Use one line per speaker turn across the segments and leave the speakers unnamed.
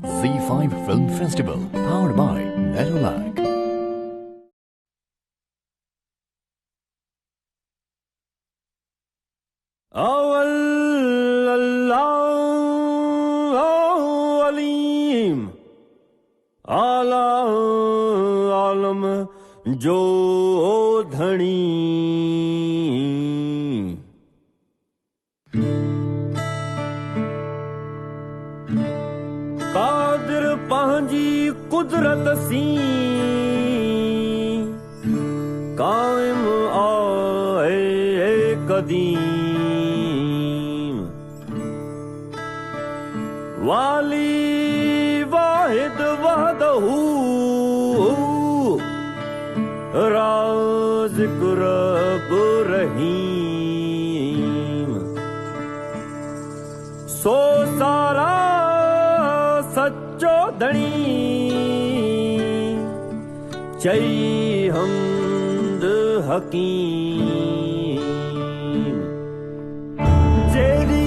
Z5 Film Festival, powered by Netolac.
Aleem आला आलम जो धनी कादिर पंहिंजी कुदरत सी कायम आहे कदीम वाली वाहिद वहदहू राज़िक रब रहीम सो सारा सच्चो धणी चई हमद हकीम जेरी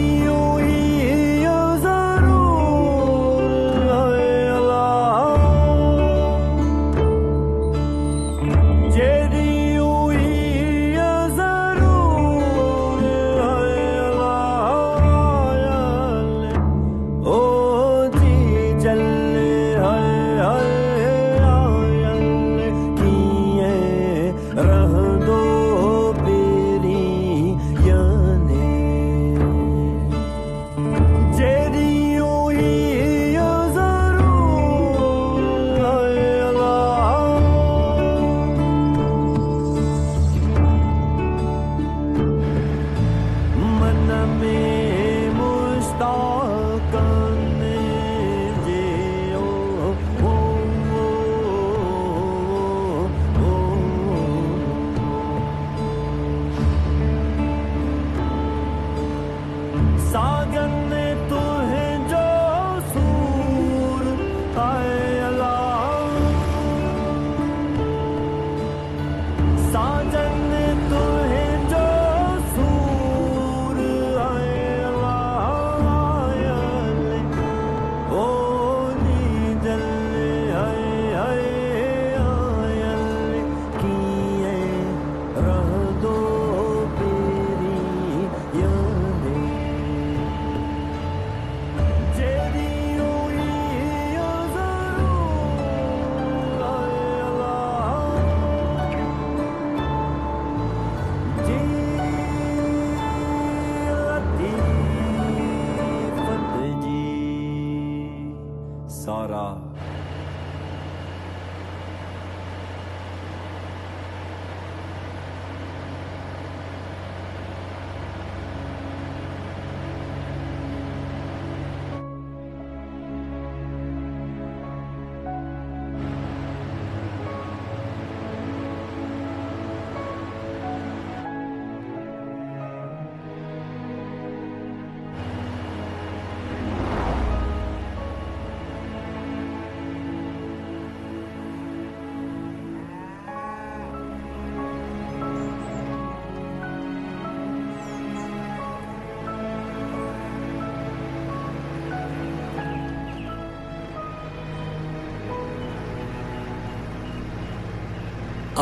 सारा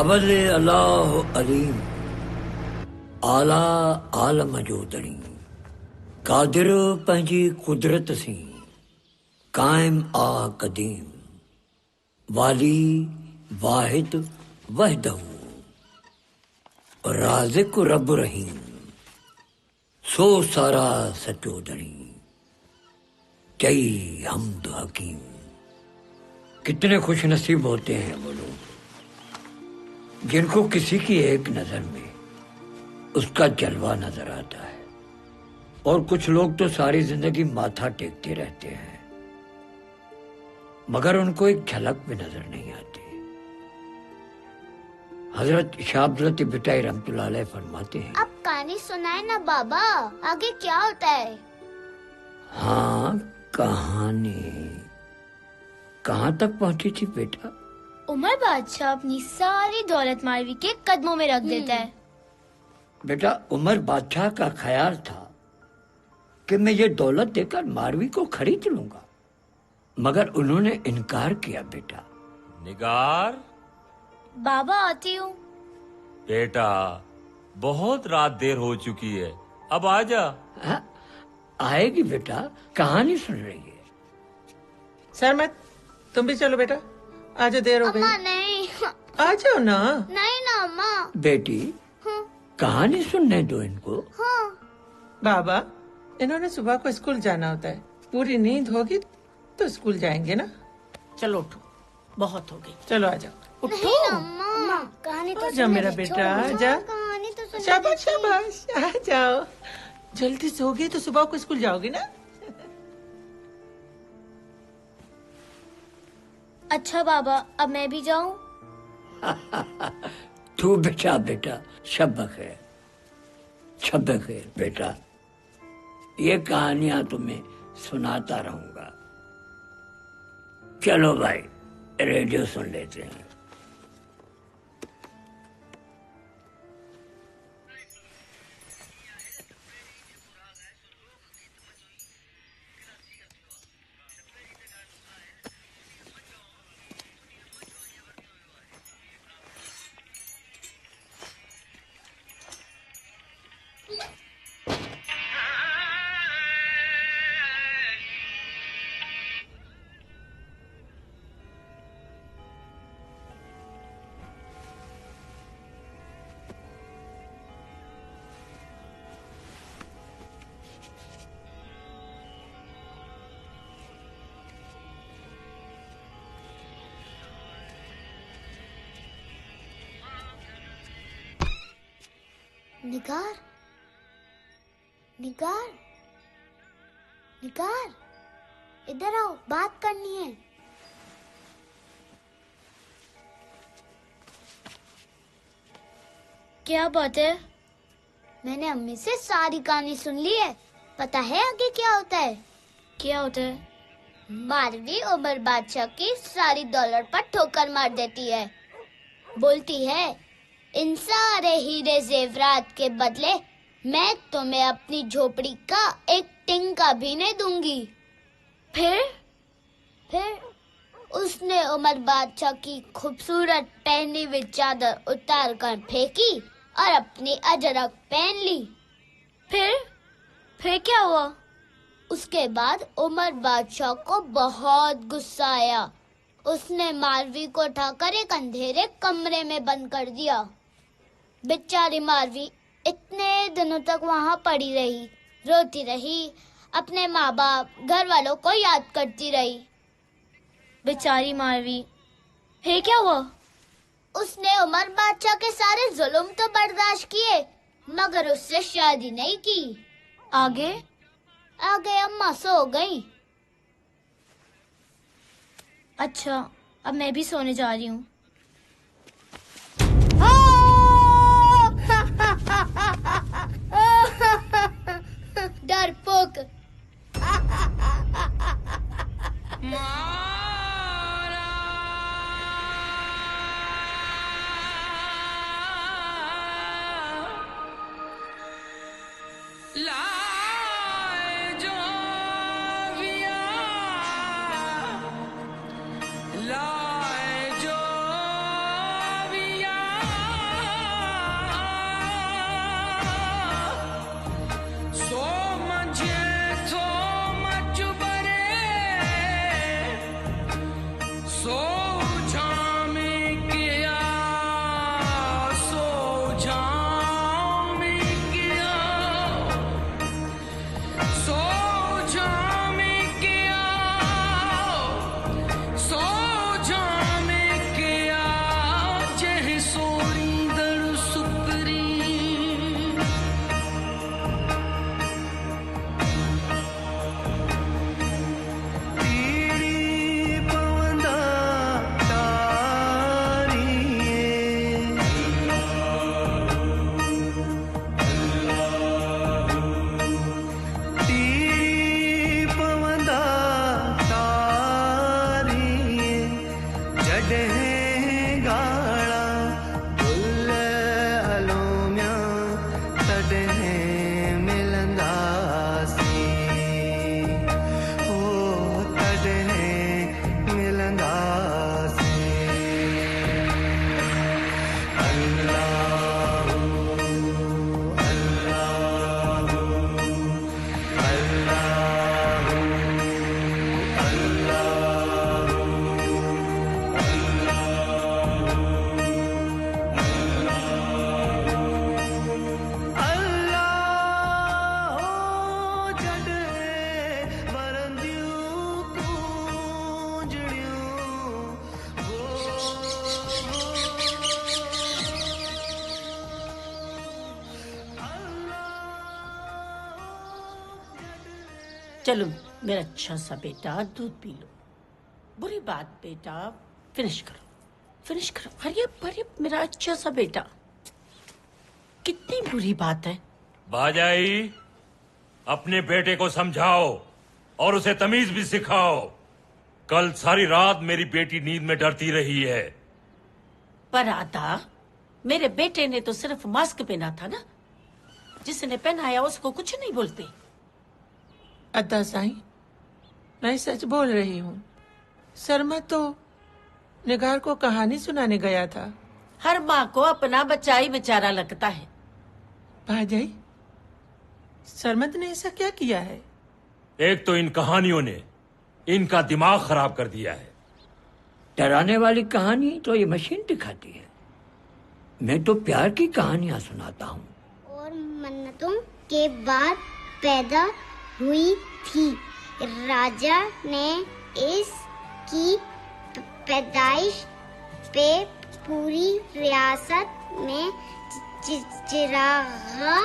अबल अल्लाह अलीम आला आलम जो धणी कादिर पंहिंजी कुदरत सी कायम आ कदीम वाली वाहिद वहदहू राज़िक रब रहीम सो सारा सच्चो धणी चई हमद हकीम। कितने खुश नसीब होते हैं वो लोग जिनको किसी की एक नजर में उसका जलवा नजर आता है, और कुछ लोग तो सारी जिंदगी माथा टेकते रहते हैं मगर उनको एक झलक भी नजर नहीं आती। हजरत शाह अब्दुल लतीफ भुट्टो रहमतुल्लाह अलैह फरमाते हैं,
आप कहानी सुनाए ना बाबा, आगे क्या होता है?
हाँ, कहानी कहाँ तक पहुँची थी बेटा?
उमर बादशाह अपनी सारी दौलत मालवी के कदमों में रख देता है।
बेटा, उमर बादशाह का ख्याल था कि मैं ये दौलत देकर मारवी को खरीद लूंगा, मगर उन्होंने इनकार किया बेटा।
निगार
बाबा आती हूँ।
बेटा, बहुत रात देर हो चुकी है, अब आ जा।
हाँ, आएगी बेटा, कहानी सुन रही है।
सर मत, तुम भी चलो बेटा, आज देर हो
अम्मा
गई।
नहीं,
आ जाओ ना।
नहीं ना अम्मा।
बेटी,
हाँ,
कहानी सुनने दो इनको।
हाँ।
बाबा, इन्होंने सुबह को स्कूल जाना होता है, पूरी नींद होगी तो स्कूल जाएंगे ना।
चलो उठो, बहुत हो गई।
चलो आ जाओ।
नहीं ना अम्मा, कहानी तो
आ जाओ
सुनने
मेरा
दो,
बेटा,
छोड़ो,
आ जा।
कहानी तो सुनने दो।
शाबाश शाबाश, आ जाओ। जल्दी सोओगे तो सुबह को स्कूल जाओगी ना।
अच्छा बाबा, अब मैं भी जाऊं?
तू बेटा बेटा, शब बखैर, शब बखैर बेटा। ये कहानियां तुम्हें सुनाता रहूंगा। चलो भाई, रेडियो सुन लेते हैं।
निगार, निगार, निगार, इधर आओ, बात करनी है। क्या बात है? मैंने अम्मी से सारी कहानी सुन ली है। पता है आगे क्या होता है? क्या होता है? मारवी उमर बादशाह की सारी दौलत पर ठोकर मार देती है। बोलती है, इन सारे हीरे जेवरात के बदले मैं तुम्हें अपनी झोपड़ी का एक टिंका भी नहीं दूंगी। फिर उसने उमर बादशाह की खूबसूरत पहनी हुई चादर उतार कर फेंकी और अपनी अजरक पहन ली। फिर क्या हुआ? उसके बाद उमर बादशाह को बहुत गुस्सा आया। उसने मारवी को उठाकर एक अंधेरे कमरे में बंद कर दिया। बेचारी मारवी इतने दिनों तक वहाँ पड़ी रही, रोती रही, अपने माँ बाप, घर वालों को याद करती रही। बेचारी मारवी। फिर क्या हुआ? उसने उमर बादशाह के सारे जुल्म तो बर्दाश्त किए, मगर उससे शादी नहीं की। आगे अम्मा सो गई। अच्छा, अब मैं भी सोने जा रही हूँ। डरपोक।
चलो मेरा अच्छा सा बेटा दूध पी लो। बुरी बात बेटा, फिनिश करो, हरी अप मेरा अच्छा सा बेटा। कितनी बुरी बात है।
बाजाई, अपने बेटे को समझाओ और उसे तमीज भी सिखाओ। कल सारी रात मेरी बेटी नींद में डरती रही है।
पर आता, मेरे बेटे ने तो सिर्फ मास्क पहना था ना, जिसने पहनाया उसको कुछ नहीं बोलते।
अदा साईं, मैं सच बोल रही हूँ। सरमत तो निगार को कहानी सुनाने गया था।
हर माँ को अपना बच्चा ही बेचारा लगता है।
भाई, सरमत ने ऐसा क्या किया है?
एक तो इन कहानियों ने इनका दिमाग खराब कर दिया है।
डराने वाली कहानी तो ये मशीन दिखाती है। मैं तो प्यार की कहानियां सुनाता हूँ।
और मन्नतों के बाद पैदा हुई थी। राजा ने इसकी पैदाइश पे पूरी रियासत में चिरागा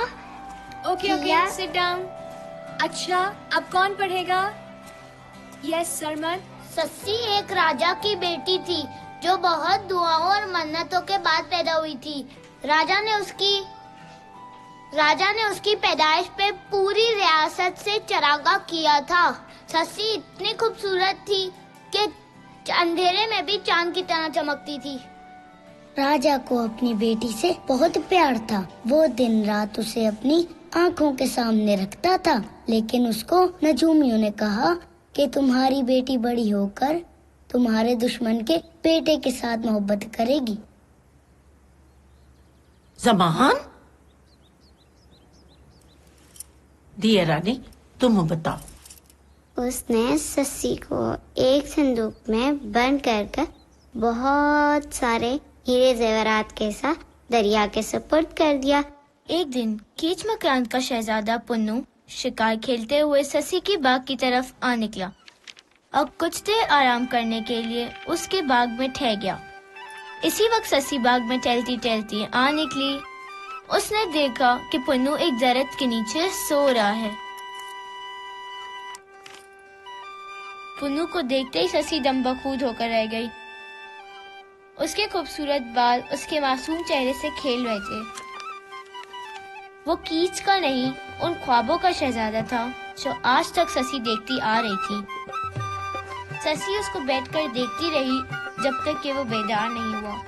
ओके, सिट डाउन। अच्छा, अब कौन पढ़ेगा? यस सरमत।
सस्सी एक राजा की बेटी थी जो बहुत दुआओं और मन्नतों के बाद पैदा हुई थी। राजा ने उसकी पैदाइश पे पूरी रियासत से चरागा किया था। सस्सी इतनी खूबसूरत थी कि अंधेरे में भी चांद की तरह चमकती थी। राजा को अपनी बेटी से बहुत प्यार था। वो दिन रात उसे अपनी आँखों के सामने रखता था, लेकिन उसको नजूमियों ने कहा कि तुम्हारी बेटी बड़ी होकर तुम्हारे दुश्मन के बेटे के साथ मोहब्बत करेगी।
ज़मान, दिया रानी, तुम बताओ।
उसने सस्सी को एक संदूक में बंद कर बहुत सारे हीरे जेवरात के साथ दरिया के सुपुर्द कर दिया।
एक दिन कीच मकरांत का शहजादा पुन्नू शिकार खेलते हुए ससी की बाग की तरफ आ निकला और कुछ देर आराम करने के लिए उसके बाग में ठहर गया। इसी वक्त ससी बाग में टहलती टहलती आ निकली। उसने देखा कि पुन्नू एक दरख्त के नीचे सो रहा है। पुन्नू को देखते ही ससी दम बखूद होकर रह गई। उसके खूबसूरत बाल उसके मासूम चेहरे से खेल रहे थे। वो कीच का नहीं, उन ख्वाबों का शहजादा था जो आज तक ससी देखती आ रही थी। ससी उसको बैठकर देखती रही जब तक कि वो बेदार नहीं हुआ।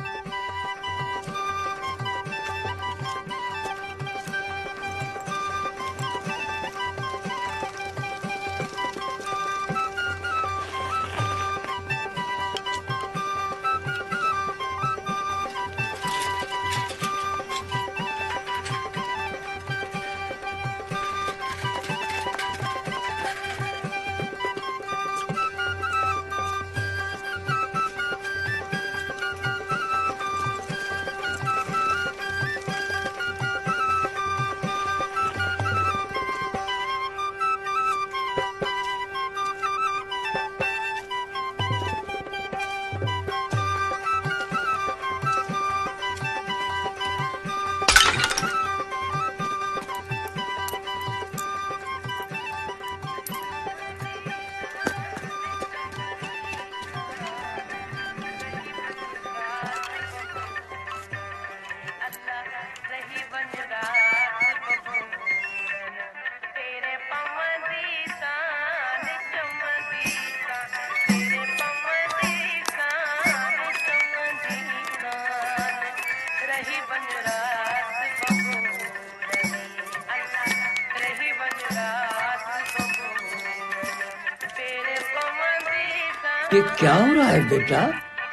ये क्या हो रहा है बेटा?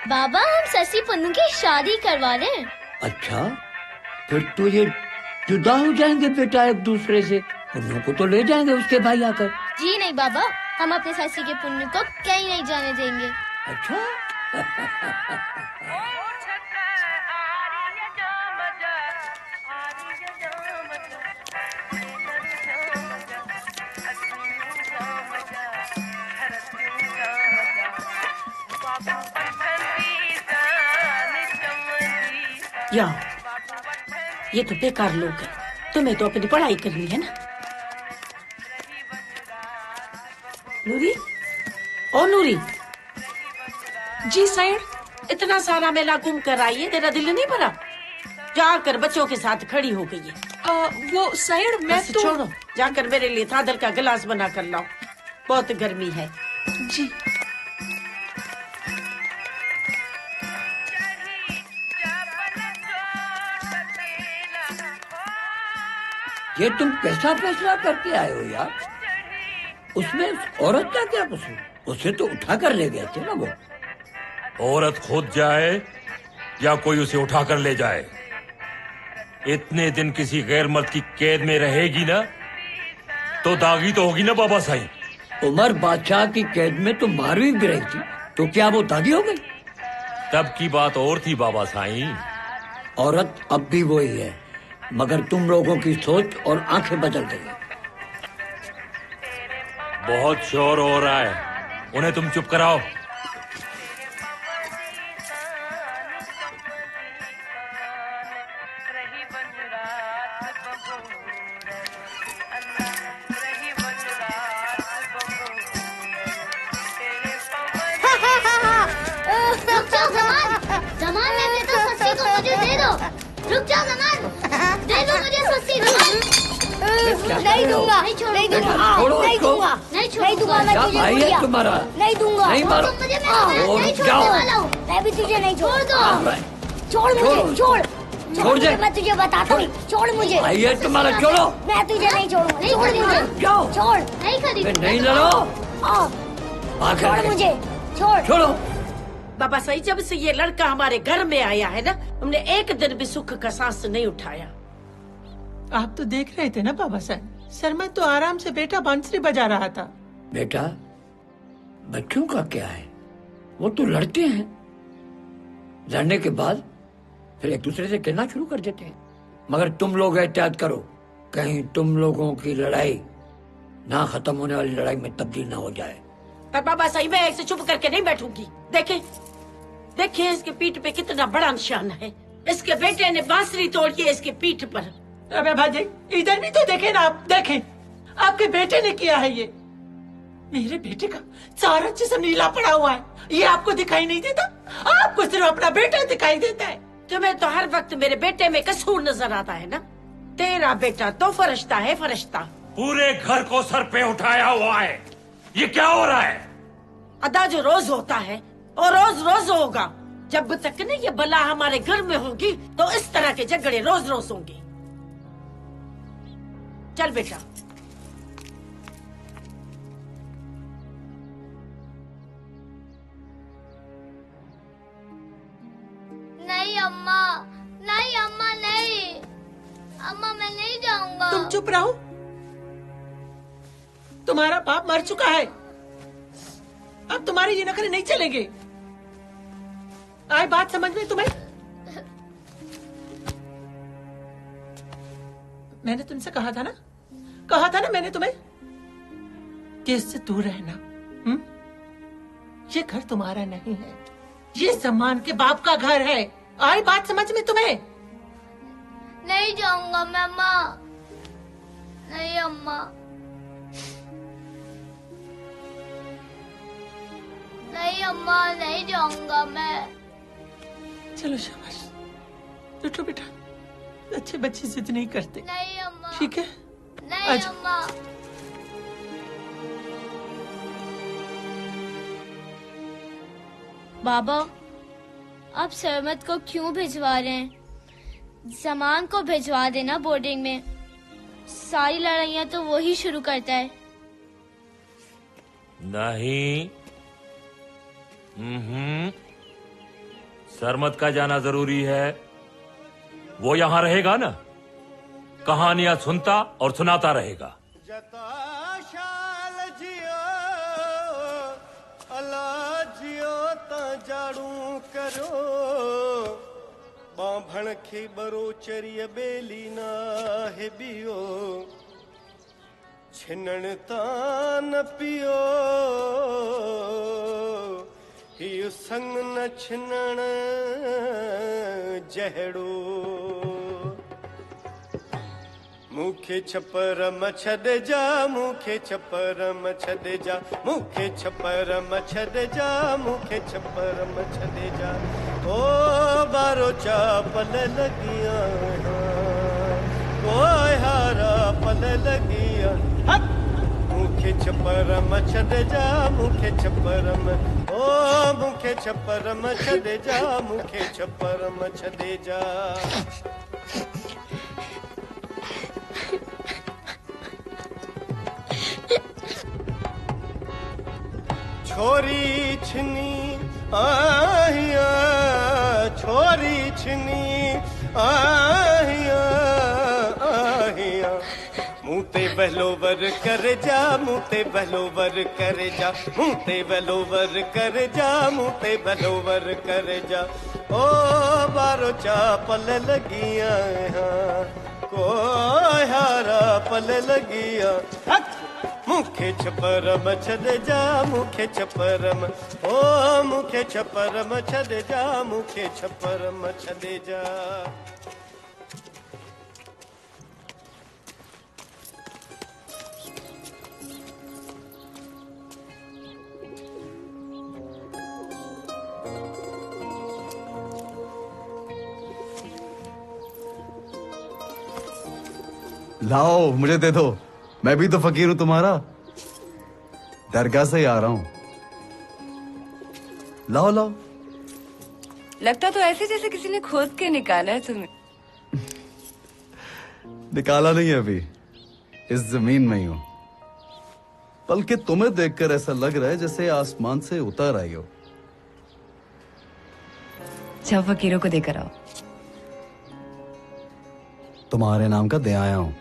बाबा, हम ससी पुन्नू की शादी करवा रहे हैं।
अच्छा, फिर तो ये जुदा हो जाएंगे बेटा एक दूसरे से। पुन्नू को तो ले जाएंगे उसके भाई आकर।
जी नहीं बाबा, हम अपने ससी के पुन्नू को कहीं नहीं जाने देंगे।
अच्छा
या ये तो बेकार लोग हैं। तुम्हें तो अपनी पढ़ाई करनी है ना। ओ नूरी। जी साइड, इतना सारा मेला घूम कर आई है, तेरा दिल नहीं भरा? जाकर बच्चों के साथ खड़ी हो गई है।
वो साइड मैं
बस छोड़ो, जाकर मेरे लिए थादल का गिलास बना कर लाओ, बहुत गर्मी है।
जी।
ये तुम कैसा फैसला करके आए हो यार? उसमें उस औरत का क्या कसूर? उसे तो उठा कर ले गए थे ना वो।
औरत खुद जाए या कोई उसे उठा कर ले जाए, इतने दिन किसी गैर मर्द की कैद में रहेगी ना तो दागी तो होगी ना बाबा साईं।
उमर बादशाह की कैद में तो मारवी भी रही थी, तो क्या वो दागी हो गई?
तब की बात और थी बाबा साईं।
औरत अब भी वही है, मगर तुम लोगों की सोच और आंखें बदल गई।
बहुत शोर हो रहा है, उन्हें तुम चुप कराओ।
रुक जाओ जमान, जमान मैंने तो सस्ती को मुझे दे दो। रुक जाओ जमान, दे दो मुझे सस्ती जमान।
नहीं दूंगा, नहीं दूंगा, नहीं दूंगा, नहीं दूंगा मैं तुझे
भाई है तुम्हारा,
नहीं दूंगा,
नहीं मारो,
तुम मुझे नहीं छोड़ने वाला हूँ।
मैं भी तुझे नहीं छोड़
दो,
छोड़ मुझे, छोड़
छोड़ दे।
मैं तुझे बताता हूँ, छोड़ मुझे।
भाई है तुम्हारा, छोड़ो।
मैं तुझे नहीं छोड़ूंगा,
नहीं
छोड़
छोड़ूंगा।
मुझे,
जाओ।
छोड़,
नहीं खरीद,
नहीं लड़ो,
छोड़ मुझे, छोड़।
छोड़ो।
बाबा सही, जब से ये लड़का हमारे घर में आया है ना, हमने एक दिन भी सुख का सांस नहीं उठाया।
आप तो देख रहे थे ना बाबा साहब, शर्मा तो आराम से बेटा बांसुरी बजा रहा था।
बेटा, बच्चों का क्या है, वो तो लड़ते हैं, लड़ने के बाद फिर एक दूसरे से कहना शुरू कर देते हैं। मगर तुम लोग एहतियात करो, कहीं तुम लोगों की लड़ाई ना खत्म होने वाली लड़ाई में तब्दील ना हो जाए।
पर बाबा सही, मैं ऐसे चुप करके नहीं बैठूंगी। देखे देखे इसके पीठ पे कितना बड़ा निशान है। इसके बेटे ने बांसुरी तोड़ी है इसके पीठ पर।
अबे भाई, इधर भी तो देखे ना आप, देखें आपके बेटे ने किया है ये। मेरे बेटे का सारा जिस्म नीला पड़ा हुआ है, ये आपको दिखाई नहीं देता? आपको सिर्फ अपना बेटा दिखाई देता है।
तुम्हें तो हर वक्त मेरे बेटे में कसूर नजर आता है ना। तेरा बेटा तो फरिश्ता है, फरिश्ता।
पूरे घर को सर पे उठाया हुआ है, ये क्या हो रहा है?
अदा जो रोज होता है और रोज रोज होगा। जब तक न ये बला हमारे घर में होगी तो इस तरह के झगड़े रोज रोज होंगे। चल बेटा।
नहीं अम्मा, नहीं अम्मा, नहीं अम्मा, मैं नहीं जाऊंगा।
तुम चुप रहो, तुम्हारा बाप मर चुका है, अब तुम्हारे ये नखरे नहीं चलेंगे। आए बात समझ में तुम्हें? मैंने तुमसे कहा था ना मैंने तुम्हें कि इससे दूर रहना। ये घर तुम्हारा नहीं है, ये सम्मान के बाप का घर है। आई बात समझ में तुम्हें?
नहीं जाऊंगा मैं अम्मा, नहीं अम्मा, नहीं अम्मा, नहीं जाऊंगा मैं।
चलो शाबाश, उठो बेटा, अच्छे बच्चे जिद नहीं करते।
नहीं अम्मा,
ठीक है,
नहीं
आजा।
अम्मा।
बाबा, आप सरमत को क्यों भिजवा रहे हैं? जमान को भिजवा देना बोर्डिंग में, सारी लड़ाइयाँ तो वो ही शुरू करता है।
नहीं, सरमत का जाना जरूरी है। वो यहाँ रहेगा ना, कहानियां सुनता और सुनाता रहेगा।
जताशाल जियो अला जियो ता जाड़ू करो बांभण खे बरो चरिय बेली ना है बियो छिनण ता न पियो हियो संग न छिनण जहड़ो मूंखे छपरम छॾे जा मूंखे छपरम छॾे जा मूंखे छपरम छॾे जा मूंखे छपरम छॾे जा ओ बारो चापल लॻियां ओए हारा पल लॻियां मूंखे छपरम छॾे जा मूंखे छपरम ओ मूंखे छपरम छॾे जा मूंखे छपरम छॾे जा छोरी छिनी आहिया छोरी छिनी आहिया आहिया मुँह ते बहलोवर कर जा मुँह ते बहलोवर कर जा मुँह ते बहलोवर कर जा मुँह ते बहलोवर कर जा ओ बारो चापल लगिया को हारा पल लगिया मूंखे छपरम छॾे जा मूंखे छपरम ओ मूंखे छपरम छॾे जा मूंखे छपरम छॾे जा
लाओ मुझे दे दो मैं भी तो फकीर हूं तुम्हारा दरगाह से ही आ रहा हूं लाओ लाओ
लगता तो ऐसे जैसे किसी ने खोद के निकाला है तुम्हें
निकाला नहीं है अभी इस जमीन में ही हूं बल्कि तुम्हें देखकर ऐसा लग रहा है जैसे आसमान से उतर आई हो
अच्छा फकीरों को देकर आओ
तुम्हारे नाम का दे आया हूं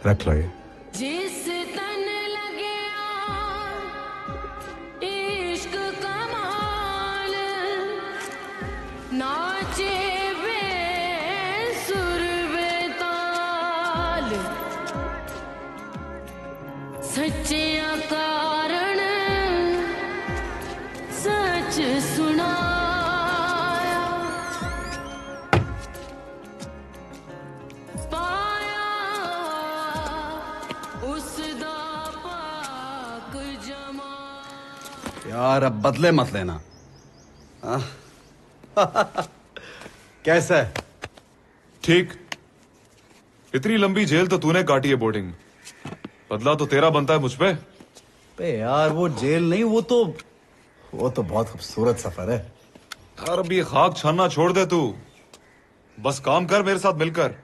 रख लो ये
जिस तन लगे इश्क कमाल नाचे वे सुर वे ताल सच्चे कारण सच सुना
यार अब बदले मत लेना कैसा है
ठीक इतनी लंबी जेल तो तूने काटी है बोर्डिंग बदला तो तेरा बनता है मुझ पे
यार वो जेल नहीं वो तो बहुत खूबसूरत सफर है
यार अब ये खाक छानना छोड़ दे तू बस काम कर मेरे साथ मिलकर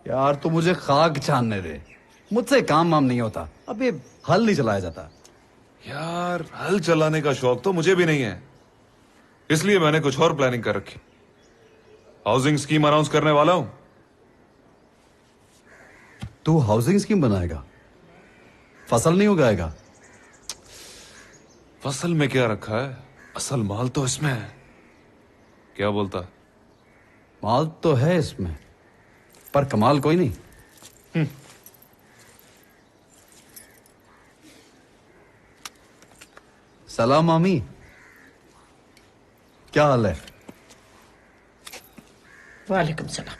यार तू मुझे खाक छानने दे मुझसे काम वाम नहीं होता अब ये हल नहीं चलाया जाता
यार हल चलाने का शौक तो मुझे भी नहीं है इसलिए मैंने कुछ और प्लानिंग कर रखी हाउसिंग स्कीम अनाउंस करने वाला हूं
तू हाउसिंग स्कीम बनाएगा फसल नहीं उगाएगा
फसल में क्या रखा है असल माल तो इसमें है क्या बोलता
माल तो है इसमें पर कमाल कोई नहीं सलाम मामी क्या हाल है
वालेकुम सलाम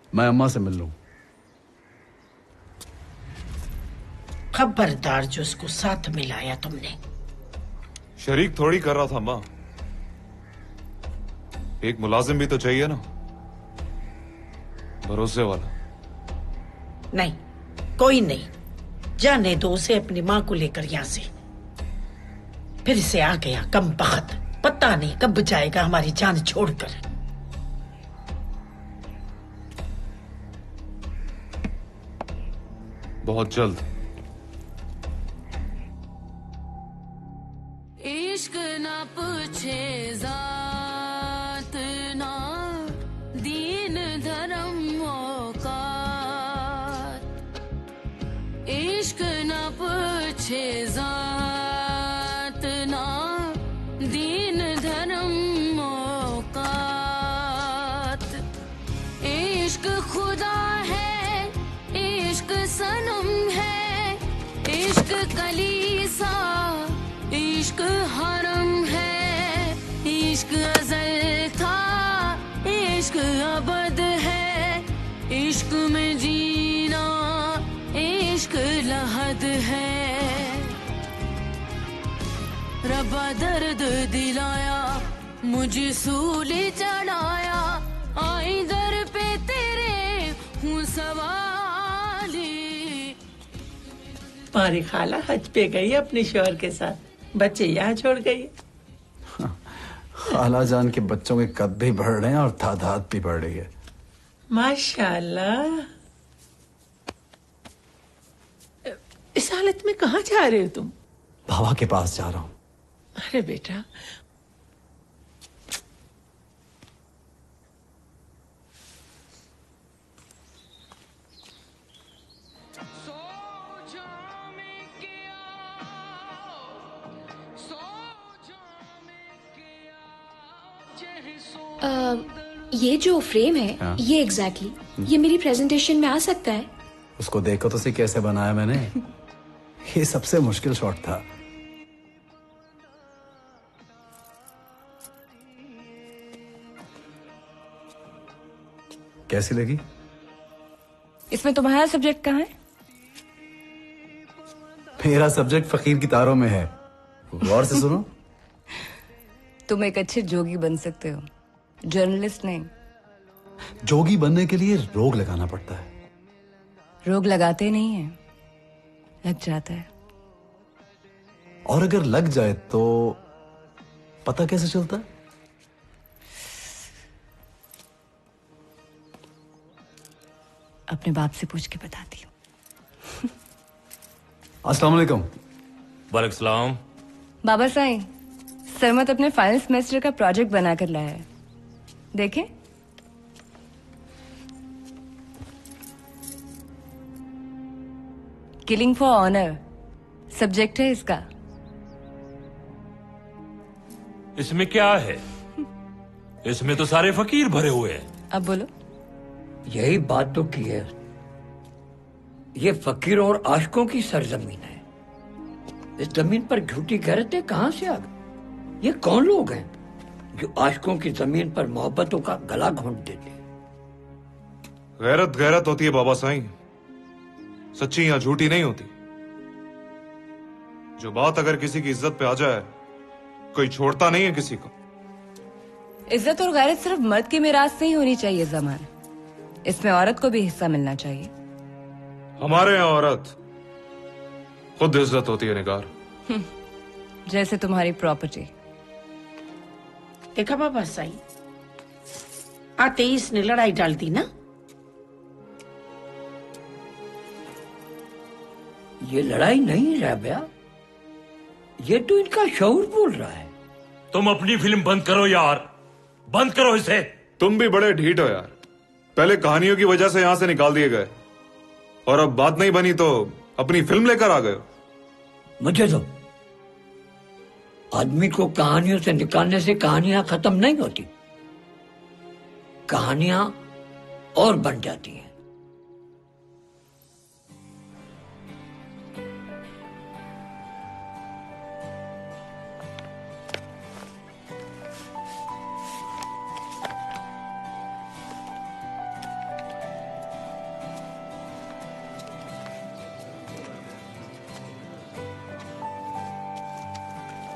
मैं अम्मा से मिल लूं
खबरदार जो उसको साथ मिलाया तुमने
शरीक थोड़ी कर रहा था मां एक मुलाजिम भी तो चाहिए ना भरोसे वाला
नहीं कोई नहीं जाने दो उसे अपनी माँ को लेकर यहाँ से फिर से आ गया कम बख्त पता नहीं कब जाएगा हमारी जान छोड़कर
बहुत जल्द
इश्क ना पूछे जात ना दीन धर्म औकात इश्क ना पूछे जात ना दीन धर्म औकात इश्क खुदा है इश्क सनम है इश्क कलीसा इश्क हरम है इश्क अज़ल
इश्क में जीना इश्क लहद है, रब्बा दर्द दिलाया मुझे सूली चढ़ाया, आई दर पे तेरे हूँ सवाली।
तुम्हारी खाला हज पे गई अपने शोहर के साथ, बच्चे यहाँ छोड़ गई।
खाला जान के बच्चों के कद भी बढ़ रहे हैं और तादाद भी बढ़ रही है।
माशाल्लाह। इस हालत में कहाँ जा रहे हो तुम?
बाबा के पास जा रहा हूँ।
अरे बेटा,
ये जो फ्रेम है,
हाँ?
ये एग्जैक्टली ये मेरी प्रेजेंटेशन में आ सकता है।
उसको देखो तो सही कैसे बनाया मैंने। ये सबसे मुश्किल शॉट था। कैसी लगी?
इसमें तुम्हारा सब्जेक्ट कहाँ है?
मेरा सब्जेक्ट फकीर की तारों में है। गौर से सुनो।
तुम एक अच्छे जोगी बन सकते हो, जर्नलिस्ट नहीं।
जोगी बनने के लिए रोग लगाना पड़ता है।
रोग लगाते नहीं है, लग जाता है।
और अगर लग जाए तो पता कैसे चलता है?
अपने बाप से पूछ के बताती हूँ।
अस्सलाम वालेकुम।
वालेकुम सलाम।
बाबा साईं, सरमत अपने फाइनल सेमेस्टर का प्रोजेक्ट बनाकर लाया है, देखें। किलिंग फॉर ऑनर सब्जेक्ट है इसका।
इसमें क्या है? इसमें तो सारे फकीर भरे हुए हैं।
अब बोलो।
यही बात तो की है। ये फकीर और आशिकों की सरजमीन है। इस जमीन पर झूठी गैरतें कहां से आ गई? ये कौन लोग हैं जो आशिकों की जमीन पर मोहब्बतों का गला घोंट देते हैं?
गैरत गैरत होती है बाबा साईं, सच्ची या झूठी नहीं होती। जो बात अगर किसी की इज्जत पे आ जाए, कोई छोड़ता नहीं है किसी को।
इज्जत और गैरत सिर्फ मर्द की मिराज से ही होनी चाहिए जमान, इसमें औरत को भी हिस्सा मिलना चाहिए।
हमारे यहाँ औरत खुद इज्जत होती है निगार।
जैसे तुम्हारी प्रॉपर्टी।
देखा बाबा साईं, आते ही इसने लड़ाई डाल दी ना।
ये लड़ाई नहीं राबिया, ये तो इनका शऊर बोल रहा है।
तुम अपनी फिल्म बंद करो यार, बंद करो इसे।
तुम भी बड़े ढीठ हो यार। पहले कहानियों की वजह से यहां से निकाल दिए गए, और अब बात नहीं बनी तो अपनी फिल्म लेकर आ गए।
मुझे तो आदमी को कहानियों से निकालने से कहानियां खत्म नहीं होती, कहानियां और बन जाती हैं।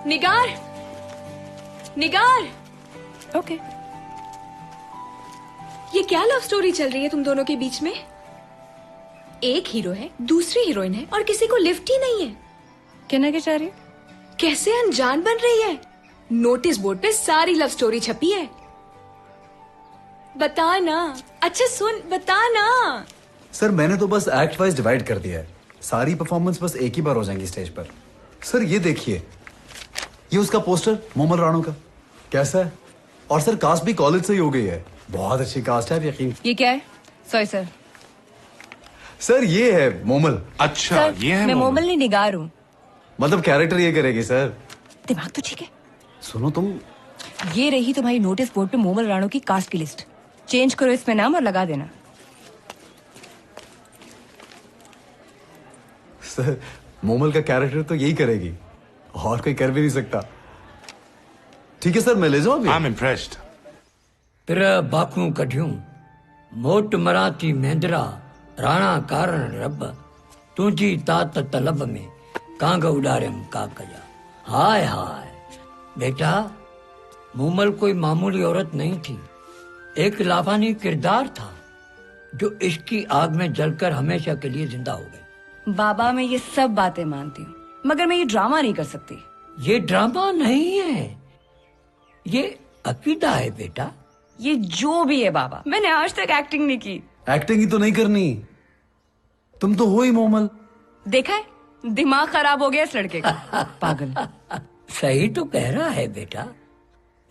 निगार, निगार।
ओके।
ये क्या लव स्टोरी चल रही है तुम दोनों के बीच में? एक हीरो है, दूसरी हीरोइन है और किसी को लिफ्ट ही नहीं है।
कहना क्या चाह रही है?
कैसे अनजान बन रही है? नोटिस बोर्ड पे सारी लव स्टोरी छपी है। बता ना। अच्छा सुन, बता ना।
सर मैंने तो बस एक्ट वाइज डिवाइड कर दिया है। सारी परफॉर्मेंस बस एक ही बार हो जाएंगी स्टेज पर। सर ये देखिए, ये उसका पोस्टर मोमल राणो का कैसा है? और सर कास्ट भी कॉलेज से ही हो गई है। बहुत अच्छी कास्ट है, यकीन।
ये क्या है? Sorry sir.
सर ये है मोमल।
अच्छा
सर, ये है मैं मोमल नहीं निगार हूँ।
मतलब कैरेक्टर ये करेगी सर।
दिमाग तो ठीक है।
सुनो तुम,
ये रही तुम्हारी नोटिस बोर्ड पे मोमल राणो की कास्ट की लिस्ट। चेंज करो इसमें नाम और लगा देना।
सर मोमल का कैरेक्टर तो यही करेगी, और कोई कर भी नहीं सकता। ठीक है सर, मैं ले जाऊं अभी।
फिर बाकू कढियूं मोट मराठी मेंदरा राणा कारण रब तुझी तात तलब में कांग उडारियम काकजा। हाय हाय बेटा, मूमल कोई मामूली औरत नहीं थी, एक लाफानी किरदार था जो इश्क की आग में जलकर हमेशा के लिए जिंदा हो गई।
बाबा मैं ये सब बातें मानती हूँ, मगर मैं ये ड्रामा नहीं कर सकती।
ये ड्रामा नहीं है, ये अकीदा है बेटा।
ये जो भी है बाबा, मैंने आज तक एक्टिंग नहीं की।
एक्टिंग ही तो नहीं करनी, तुम तो हो ही मोमल।
देखा है, दिमाग खराब हो गया इस लड़के का। पागल।
सही तो कह रहा है बेटा,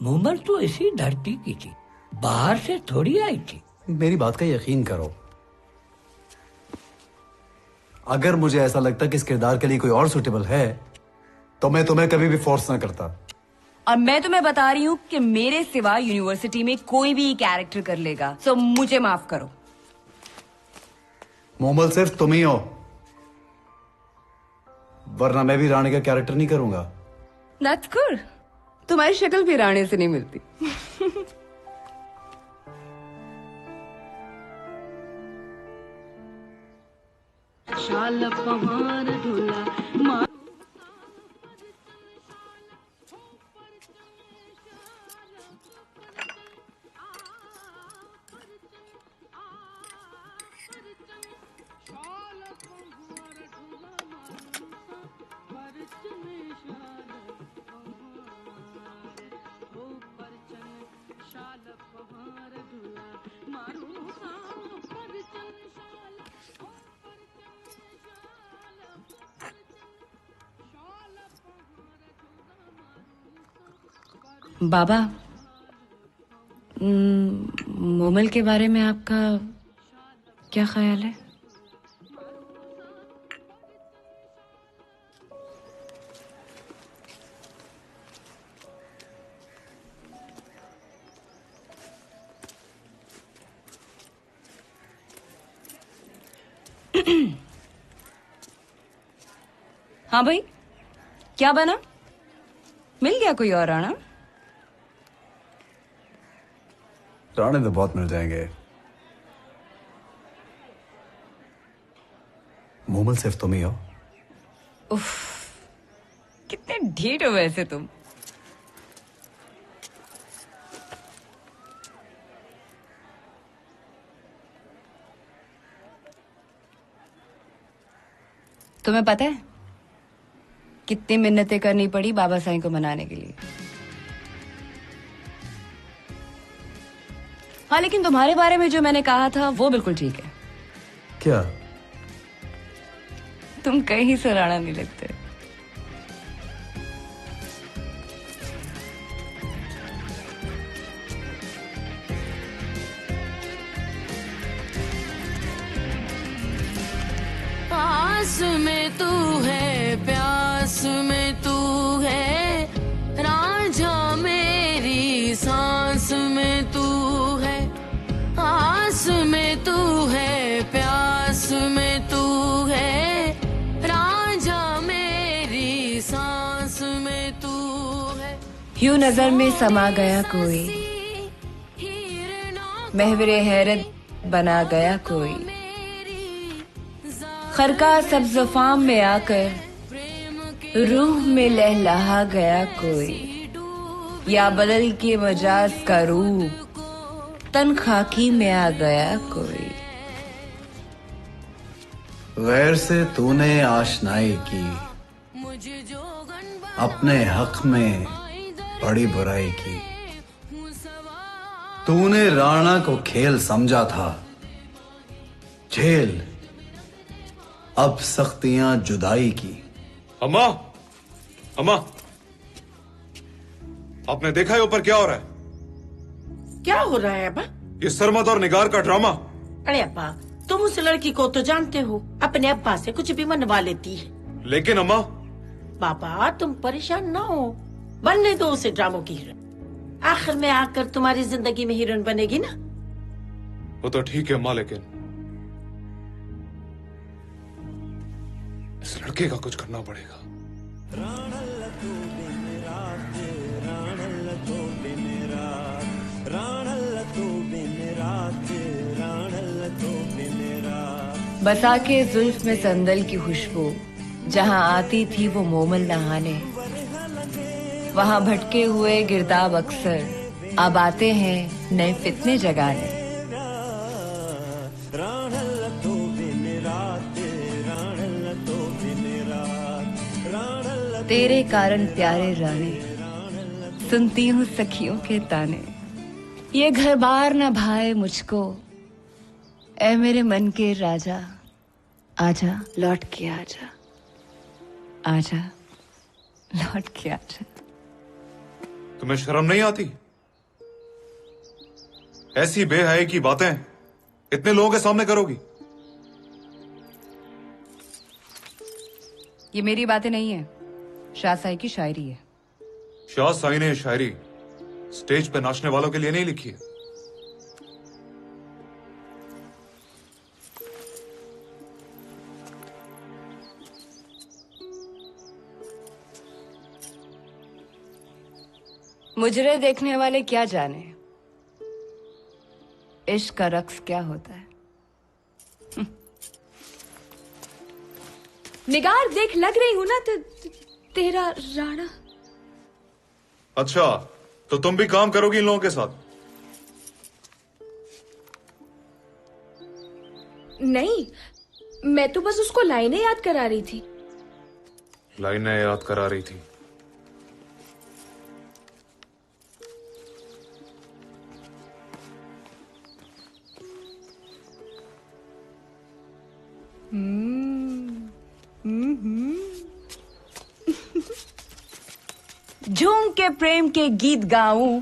मूमल तो इसी धरती की थी, बाहर से थोड़ी आई थी।
मेरी बात का यकीन करो, अगर मुझे ऐसा लगता कि इस किरदार के लिए कोई और सुटेबल है तो मैं तुम्हें कभी भी फोर्स ना करता।
और मैं तुम्हें बता रही हूँ कि मेरे सिवा यूनिवर्सिटी में कोई भी कैरेक्टर कर लेगा, तो मुझे माफ करो।
मोमल सिर्फ तुम ही हो, वरना मैं भी रानी का कैरेक्टर नहीं करूंगा।
That's good. तुम्हारी शक्ल भी रानी से नहीं मिलती।
शाल पहाड़ ढोला
बाबा, मोमल के बारे में आपका क्या ख्याल है? हाँ भाई, क्या बना? मिल गया कोई और राणा?
राणे तो बहुत मिल जाएंगे, मोमल सिर्फ तुम ही हो।
उफ, कितने ढीठ हो वैसे तुम। तुम्हें पता है कितनी मिन्नतें करनी पड़ी बाबा साईं को मनाने के लिए। हाँ, लेकिन तुम्हारे बारे में जो मैंने कहा था वो बिल्कुल ठीक है।
क्या?
तुम कहीं से राणा नहीं लगते।
आस में तू है, प्यास में तू है, रांझा मेरी सांस में तू है। आस में तू है, प्यास में तू है, रांझा मेरी सांस में तू है।
यूं नजर में समा गया कोई, महवरे हैरत बना गया कोई, खरका सब्ज़ फाम में आकर रूह में लहलहा गया कोई, या बदल के मजाज का रूप तन खाकी में आ गया कोई।
गैर से तूने आशनाई की, अपने हक में बड़ी बुराई की। तूने राणा को खेल समझा था, झेल अब सख्तियां जुदाई की।
अम्मा, अम्मा, आपने देखा है ऊपर क्या हो रहा है?
क्या हो रहा है अब्बा?
ये सरमद और निगार का ड्रामा।
अरे अब्बा, तुम उस लड़की को तो जानते हो, अपने अब्बा से कुछ भी मनवा लेती है।
लेकिन अम्मा।
बाबा, तुम परेशान ना हो, बनने दो उसे ड्रामों की हीरोइन। आखिर में आकर तुम्हारी जिंदगी में हीरोइन बनेगी ना।
वो तो ठीक है अम्मा, लेकिन इस लड़के का कुछ करना पड़ेगा।
राणा
बसा के जुल्फ में संदल की खुशबू, जहां आती थी वो मोमल नहाने, वहां भटके हुए गिरदाब अक्सर अब आते हैं नए फितने जगाने। तेरे कारण प्यारे राने, सुनती हूँ सखियों के ताने, ये घर बार न भाए मुझको, ऐ मेरे मन के राजा, आजा लौट के आजा, आजा लौट के आजा।
तुम्हें शर्म नहीं आती? ऐसी बेहयाई की बातें इतने लोगों के सामने करोगी?
ये मेरी बातें नहीं है, शाह साई की शायरी है।
शाह साई ने शायरी स्टेज पे नाचने वालों के लिए नहीं लिखी है।
मुजरे देखने वाले क्या जाने इश्क का रक्स क्या होता है।
निगार देख, लग रही हूं ना तेरा राणा।
अच्छा, तो तुम भी काम करोगी इन लोगों के साथ?
नहीं, मैं तो बस उसको लाइनें याद करा रही थी।
लाइनें याद करा रही थी?
झूम के प्रेम के गीत गाऊं,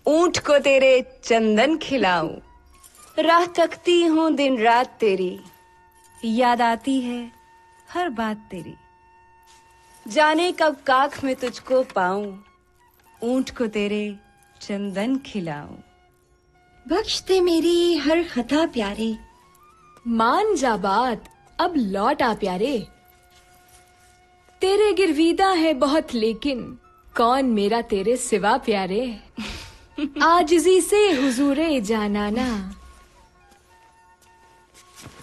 ऊंट को तेरे चंदन खिलाऊं, राह तकती हूँ दिन रात तेरी, याद आती है हर बात तेरी, जाने कब काख में तुझको पाऊं, ऊंट को तेरे चंदन खिलाऊं।
बख्श दे मेरी हर खता प्यारे, मान जा बात अब लौट आ प्यारे, तेरे गिरवीदा है बहुत लेकिन कौन मेरा तेरे सिवा प्यारे, आजिज़ी से हुजूरे जानाना,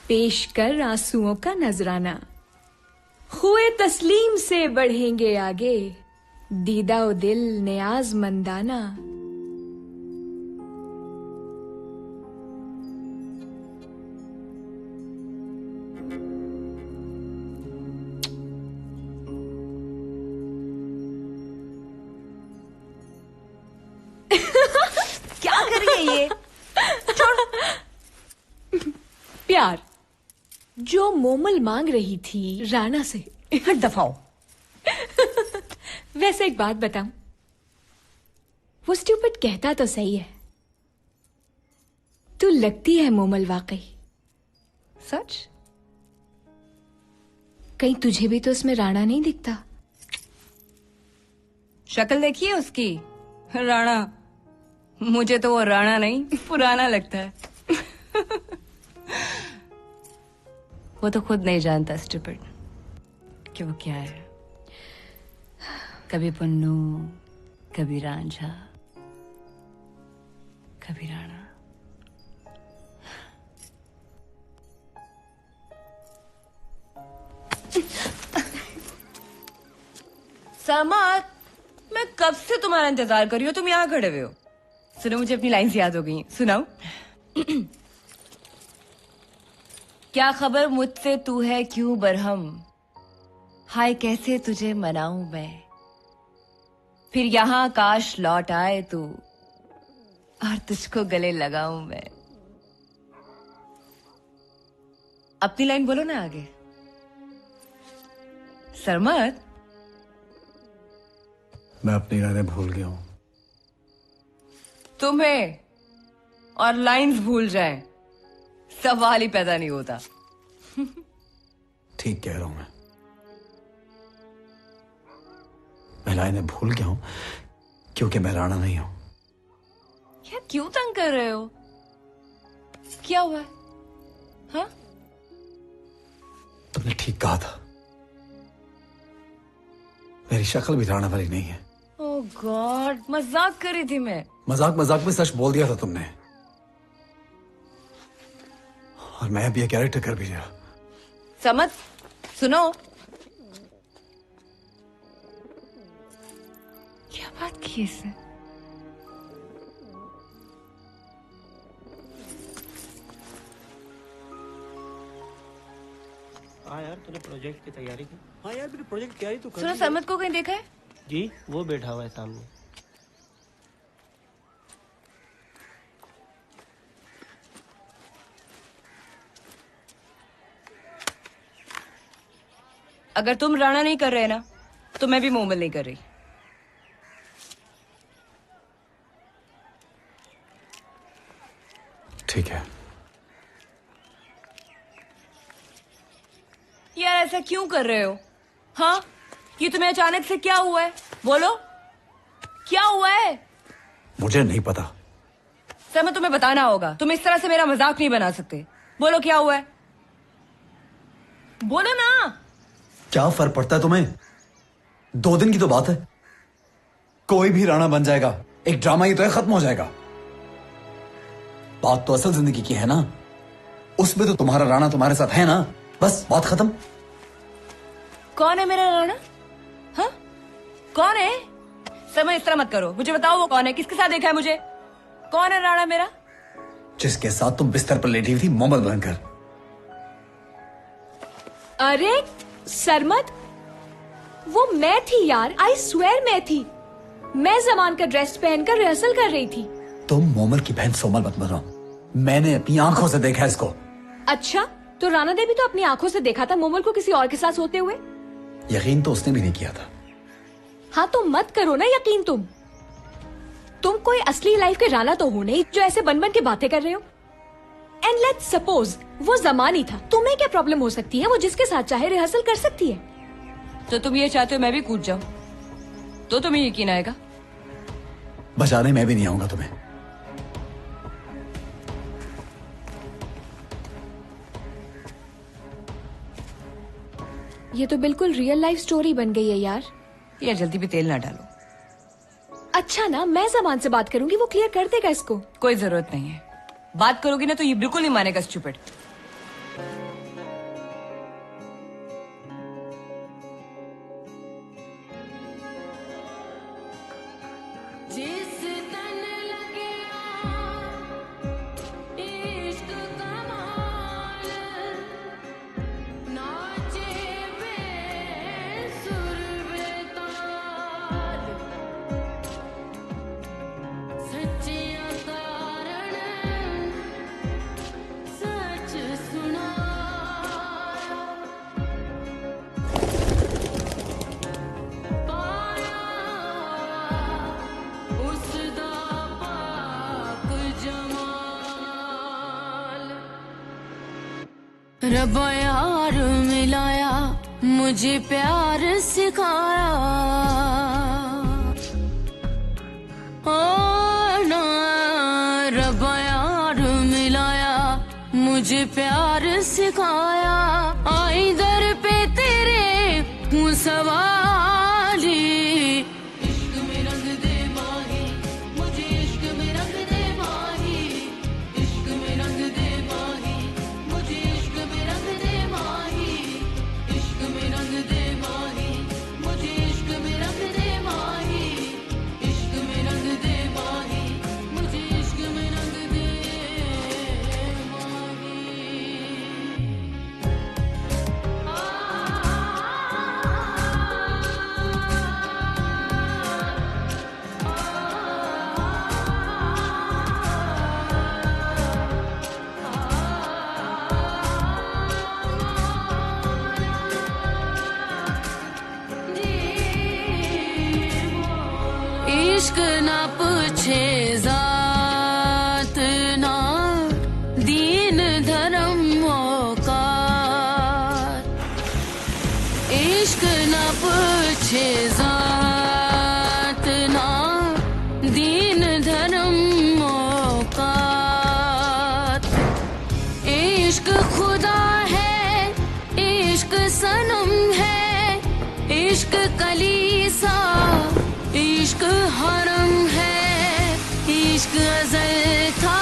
पेश कर आंसुओं का नजराना, खुए तस्लीम से बढ़ेंगे आगे, दीदा ओ दिल नियाज मंदाना।
क्या कर रही है ये?
प्यार जो मोमल मांग रही थी राणा से।
हट दफाओ।
वैसे एक बात बताऊं, वो स्टूपिड कहता तो सही है, तू लगती है मोमल वाकई।
सच?
कहीं तुझे भी तो उसमें राणा नहीं दिखता?
शक्ल देखिए उसकी, राणा। मुझे तो वो राणा नहीं पुराना लगता है। वो तो खुद नहीं जानता स्टूपिड कि वो क्या है। कभी पन्नू, कभी रांझा, कभी राणा। समात, मैं कब से तुम्हारा इंतजार कर रही हूँ, तुम यहाँ खड़े हुए हो। सुनो, मुझे अपनी लाइंस याद हो गई, सुनाओ। क्या खबर मुझसे तू है क्यों बरहम, हाय कैसे तुझे मनाऊं मैं, फिर यहाँ काश लौट आए तू और तुझको गले लगाऊं मैं। अपनी लाइन बोलो ना आगे। सरमत,
मैं अपनी गाने भूल गया हूं।
तुम्हें और लाइंस भूल जाएं, सवाल ही पैदा नहीं होता।
ठीक कह रहा हूं मैं लाइनें भूल गया हूं क्योंकि मैं राणा नहीं हूं।
यार क्यों तंग कर रहे हो? क्या हुआ है? हाँ?
तुमने ठीक कहा था, मेरी शक्ल भी राणा वाली नहीं है।
ओह गॉड, मजाक कर रही थी मैं।
मजाक मजाक में सच बोल दिया था तुमने, और मैं अब ये कैरेक्टर कर भी लिया।
समझ, सुनो। क्या बात की इससे?
हाँ यार, तूने प्रोजेक्ट की तैयारी की? हाँ यार, मेरी प्रोजेक्ट की तैयारी तो कर।
सुनो, सरमत को कहीं देखा है?
जी, वो बैठा हुआ है सामने।
अगर तुम राणा नहीं कर रहे ना, तो मैं भी मोमल नहीं कर रही।
ठीक है।
यार ऐसा क्यों कर रहे हो? हाँ, ये तुम्हें अचानक से क्या हुआ है? बोलो, क्या हुआ है?
मुझे नहीं पता।
समय तुम्हें बताना होगा। तुम इस तरह से मेरा मजाक नहीं बना सकते। बोलो क्या हुआ है? बोलो ना।
क्या फर्क पड़ता है तुम्हें? 2 दिन की तो बात है। कोई भी राणा बन जाएगा। एक ड्रामा ही तो है, खत्म हो जाएगा। बात तो असल जिंदगी की है ना। उसमें तो तुम्हारा राणा तुम्हारे साथ है ना। बस बात खत्म।
कौन है मेरा राणा? हाँ, कौन है? समय इस तरह मत करो। मुझे बताओ वो कौन है? किसके साथ देखा है मुझे? कौन है राणा मेरा?
जिसके साथ तुम बिस्तर पर लेटी हुई थी मोमल बनकर।
अरे सरमत, वो मैं थी यार। आई स्वेयर मैं थी। मैं जमान का ड्रेस पहनकर रिहर्सल कर रही थी।
तुम मोमल की बहन सोमल मत बनो। मैंने अपनी आंखों से देखा इसको।
अच्छा, तो राणा ने भी तो अपनी आंखों से देखा था मोमल को किसी और के साथ सोते हुए।
यकीन तो उसने भी नहीं किया था।
हाँ तो मत करो ना यकीन। तुम कोई असली लाइफ के राणा तो हो नहीं जो ऐसे बन बन के बातें कर रहे हो। एंड लेट्स सपोज वो जमानी था, तुम्हें क्या प्रॉब्लम हो सकती है? वो जिसके साथ चाहे रिहर्सल कर सकती है।
तो तुम ये चाहते हो मैं भी कूद जाऊं? तो तुम्हें यकीन आएगा?
बचाने मैं भी नहीं आऊंगा तुम्हें।
ये तो बिल्कुल रियल लाइफ स्टोरी बन गई है यार।
यार जल्दी भी तेल ना डालो।
अच्छा ना, मैं जमान से बात करूंगी, वो क्लियर कर देगा इसको।
कोई जरूरत नहीं है। बात करोगी ना तो ये बिल्कुल नहीं मानेगा स्टूपिड।
रब्बा यार मिलाया, मुझे प्यार सिखाया। ओ ना रब्बा यार मिलाया, मुझे प्यार सिखाया। आई दर पे तेरे हूँ सवाली। इश्क में रंग दे माही, मुझे इश्क में रंग दे माही। इश्क में रंग दे माही, मुझे इश्क में रंग दे माही। इश्क में रंग दे माही, मुझे इश्क में रंग दे माही। इश्क में रंग दे माही, मुझे इश्क में रंग दे इश्क ना पूछे जात ना दीन धर्म औकात। इश्क ना पूछे जात ना दीन धर्म औकात। इश्क खुदा है, इश्क सनम है, इश्क कलीसा, इश्क हरम है। इश्क अज़ल था,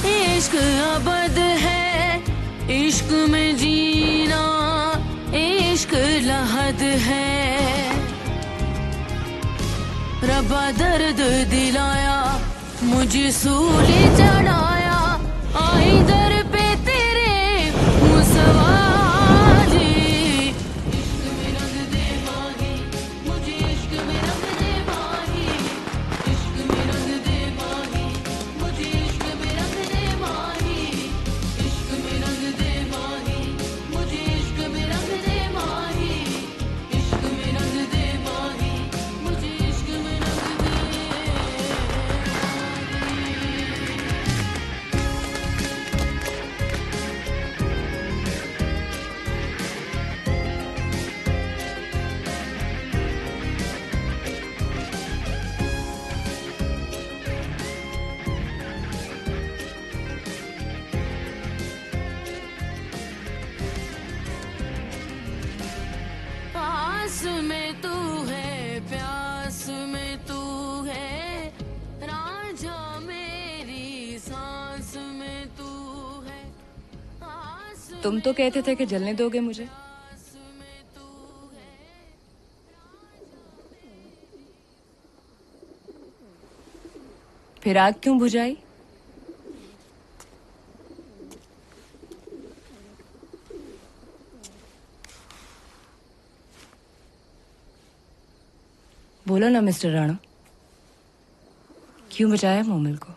इश्क अबद है। इश्क में जीना क्या हद है, रब्बा दर्द दिलाया, मुझे सूली चढ़ाया, आई दर पे तेरे मुसवाजी। इश्क में रंग दे माही, मुझे इश्क में रंग दे माही, इश्क में रंग दे माही, मुझे इश्क में रंग दे माही, इश्क में रंग दे माही, मुझे इश्क में रंग दे माही, इश्क में रंग दे माही, मुझे इश्क में रंग दे। पास में तू है, प्यास में तू है, रांझा मेरी सांस में तू है।
तुम तो कहते थे कि जलने दोगे मुझे। फिर आग क्यों बुझाई? बोलो ना मिस्टर राणा, क्यों बचाया मोमिल को?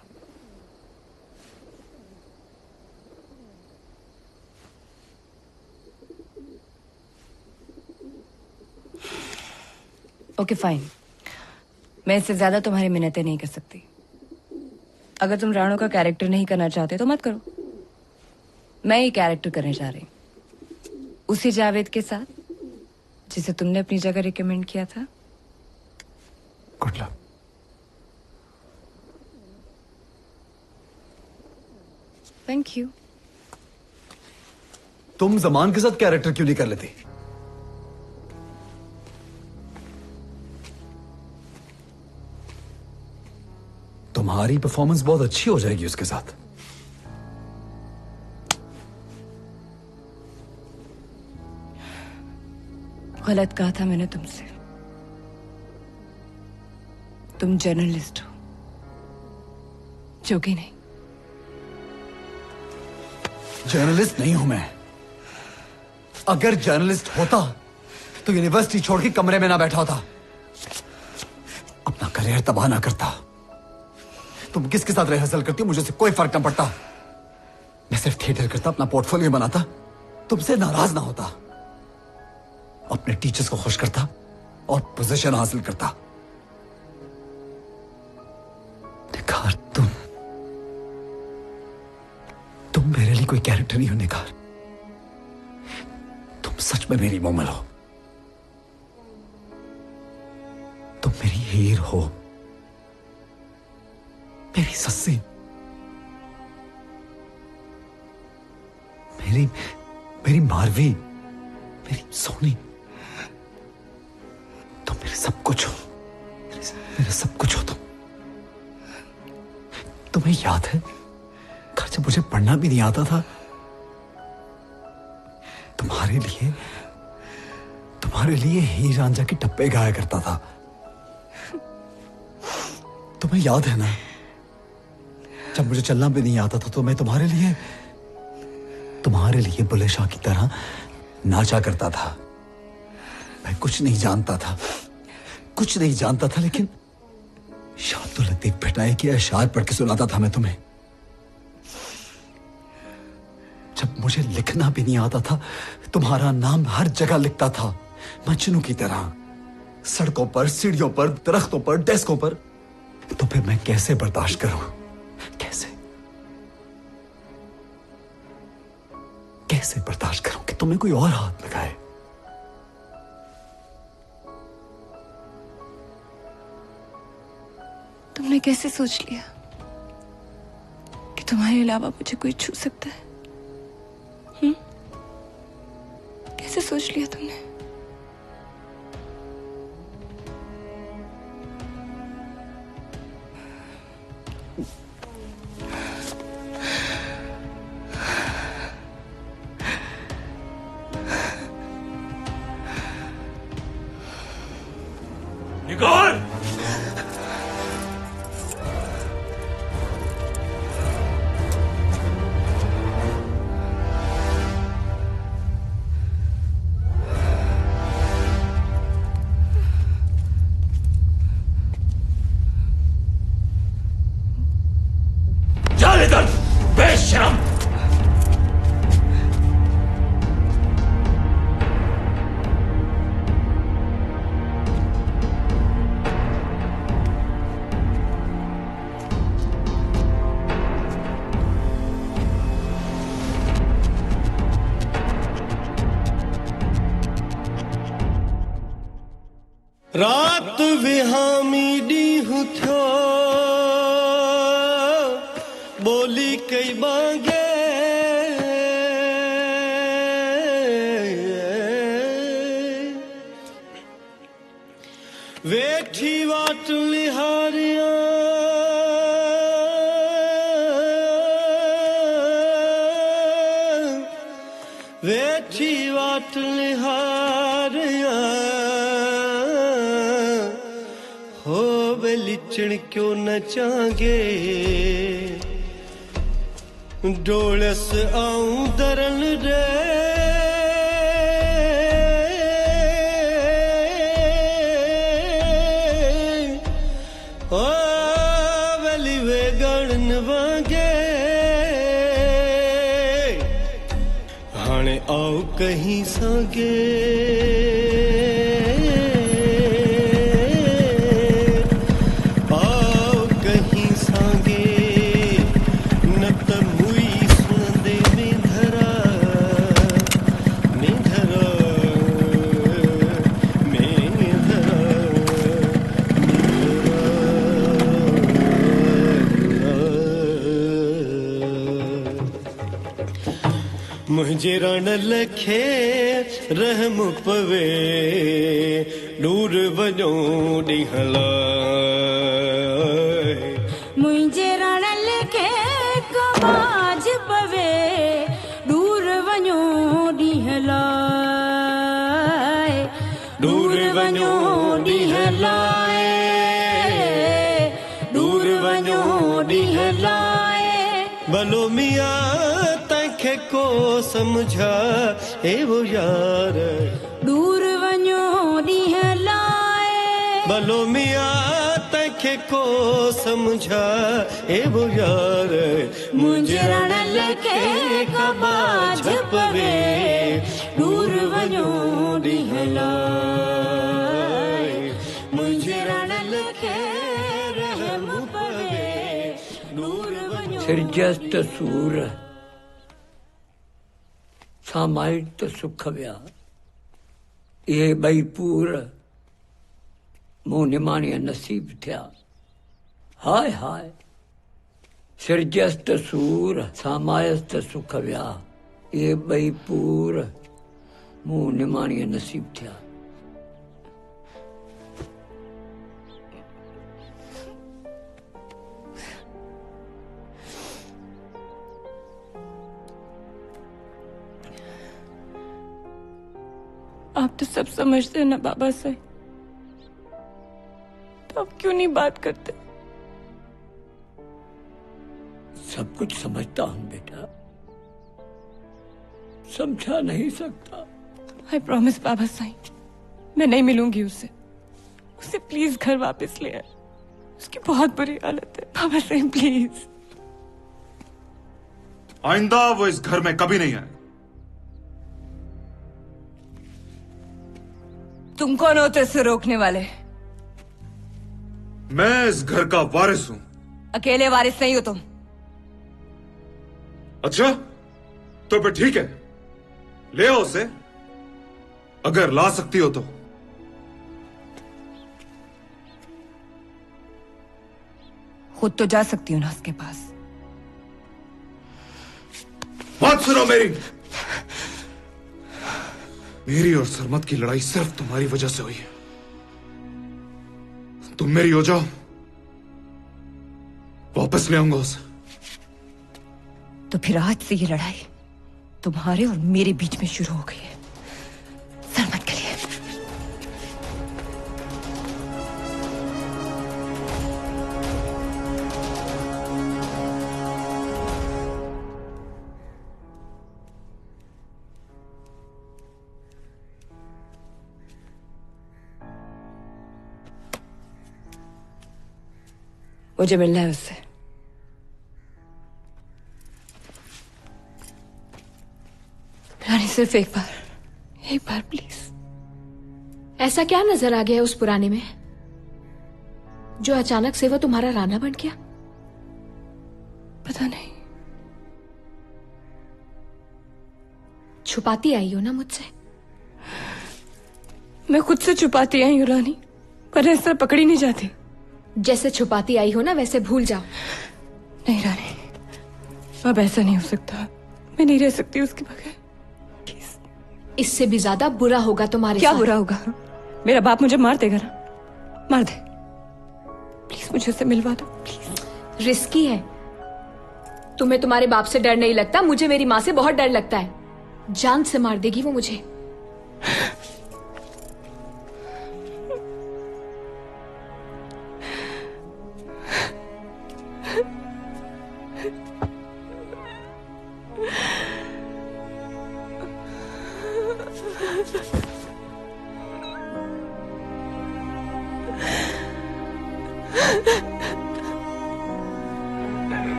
ओके फाइन, मैं इससे ज्यादा तुम्हारी मिन्नतें नहीं कर सकती। अगर तुम राणो का कैरेक्टर नहीं करना चाहते तो मत करो। मैं ये कैरेक्टर करने जा रही हूँ, उसी जावेद के साथ जिसे तुमने अपनी जगह रिकमेंड किया था।
Good luck.
Thank you.
तुम जमान के साथ कैरेक्टर क्यों नहीं कर लेती? तुम्हारी परफॉर्मेंस बहुत अच्छी हो जाएगी उसके साथ।
गलत कहा था मैंने तुमसे। तुम जर्नलिस्ट हो, जो कि नहीं।
जर्नलिस्ट नहीं हूं मैं। अगर जर्नलिस्ट होता तो यूनिवर्सिटी छोड़ के कमरे में ना बैठा होता, अपना करियर तबाह ना करता। तुम किसके साथ रिहर्सल करती हो मुझे से कोई फर्क ना पड़ता। मैं सिर्फ थिएटर करता, अपना पोर्टफोलियो बनाता, तुमसे नाराज ना होता, अपने टीचर्स को खुश करता और पोजीशन हासिल करता। निखार, तुम मेरे लिए कोई कैरेक्टर नहीं हो निखार। तुम सच में मेरी मोमल हो। तुम मेरी हीर हो, मेरी सस्सी, मेरी मारवी, मेरी सोनी। तुम मेरे सब कुछ हो, मेरे सब कुछ हो तुम। तुम्हें याद है घर जब मुझे पढ़ना भी नहीं आता था, तुम्हारे लिए हीर रांझा के टप्पे गाया करता था। तुम्हें याद है ना जब मुझे चलना भी नहीं आता था तो मैं तुम्हारे लिए बुल्ले शाह की तरह नाचा करता था। मैं कुछ नहीं जानता था, लेकिन शाह लतीफ भटनाई के अशार पढ़ के सुनाता था मैं तुम्हें। जब मुझे लिखना भी नहीं आता था, तुम्हारा नाम हर जगह लिखता था, मजनू की तरह, सड़कों पर, सीढ़ियों पर, दरख्तों पर, डेस्कों पर। तो फिर मैं कैसे बर्दाश्त करूं? कैसे बर्दाश्त करूं कि तुम्हें कोई और हाथ लगाए?
तुमने कैसे सोच लिया कि तुम्हारे अलावा मुझे कोई छू सकता है? कैसे सोच लिया तुमने?
निकाल। चल इधर बेशरम।
रात विहामी ॾींहुं थियो बोली कई बांगे वेठी वाट लिहारिया वेठी वाट लिहारिया हो बेलिचण क्यों न चांगे डोलस आऊं दरन रे ओ बेली वे गणन वांगे हाणे आओ कहीं सागे मुझे रण लखे रहम पवे दूर वञो ॾींहला
मुझे रण लखे कबाज पवे दूर वञो ॾींहला दूर वञो ॾींहला दूर वञो ॾींहला
भलो मियां तंहिंखे को समझा ए वो यार
दूर वञो ॾींहं लाइ
भलो मियां तंहिंखे को समझा ए वो यार
मुंहिंजे रण लखे कबाज पवे दूर वञो ॾींहं लाइ मुंहिंजे रण लखे रहम पवे दूर वञो
सिरजस्त सूर सामायिक सुख विया ये ॿई पूर मूं निमाणीअ नसीब थिया हाय हाय सिरजस्त सूर सामायस्त सुख विया ये ॿई पूर मूं निमाणीअ नसीब थिया
आप तो सब समझते हैं ना बाबा साहब, तो आप क्यों नहीं बात करते?
सब कुछ समझता हूं बेटा, समझा नहीं सकता।
आई प्रॉमिस बाबा साहब, मैं नहीं मिलूंगी उससे। उसे प्लीज घर वापस ले आए, उसकी बहुत बुरी हालत है। बाबा साहब प्लीज।
आइंदा वो इस घर में कभी नहीं आए।
तुम कौन होते इसे रोकने वाले?
मैं इस घर का वारिस हूं।
अकेले वारिस नहीं हो तुम।
अच्छा तो फिर ठीक है, ले आओ उसे, अगर ला सकती हो तो।
खुद तो जा सकती हूं ना उसके पास।
बात सुनो मेरी और सरमत की लड़ाई सिर्फ तुम्हारी वजह से हुई है। तुम मेरी हो जाओ, वापस ले आऊंगा उसे।
तो फिर आज से ये लड़ाई तुम्हारे और मेरे बीच में शुरू हो गई है, सरमत के लिए। मुझे मिलना है उससे। रानी सिर्फ एक बार प्लीज।
ऐसा क्या नजर आ गया उस पुराने में जो अचानक से वो तुम्हारा राना बन गया?
पता नहीं।
छुपाती आई हो ना मुझसे?
मैं खुद से छुपाती आई हूँ रानी, पर इस तरह पकड़ी नहीं जाती।
जैसे छुपाती आई हो ना वैसे भूल जाओ।
नहीं रानी, अब ऐसा नहीं हो सकता। मैं नहीं रह सकती उसके बगैर।
इससे भी ज्यादा बुरा होगा तुम्हारे
क्या
साथ।
बुरा होगा? मेरा बाप मुझे मार देगा ना, मार दे। प्लीज मुझे उससे मिलवा दो प्लीज।
रिस्की है। तुम्हें तुम्हारे बाप से डर नहीं लगता, मुझे मेरी माँ से बहुत डर लगता है। जान से मार देगी वो मुझे।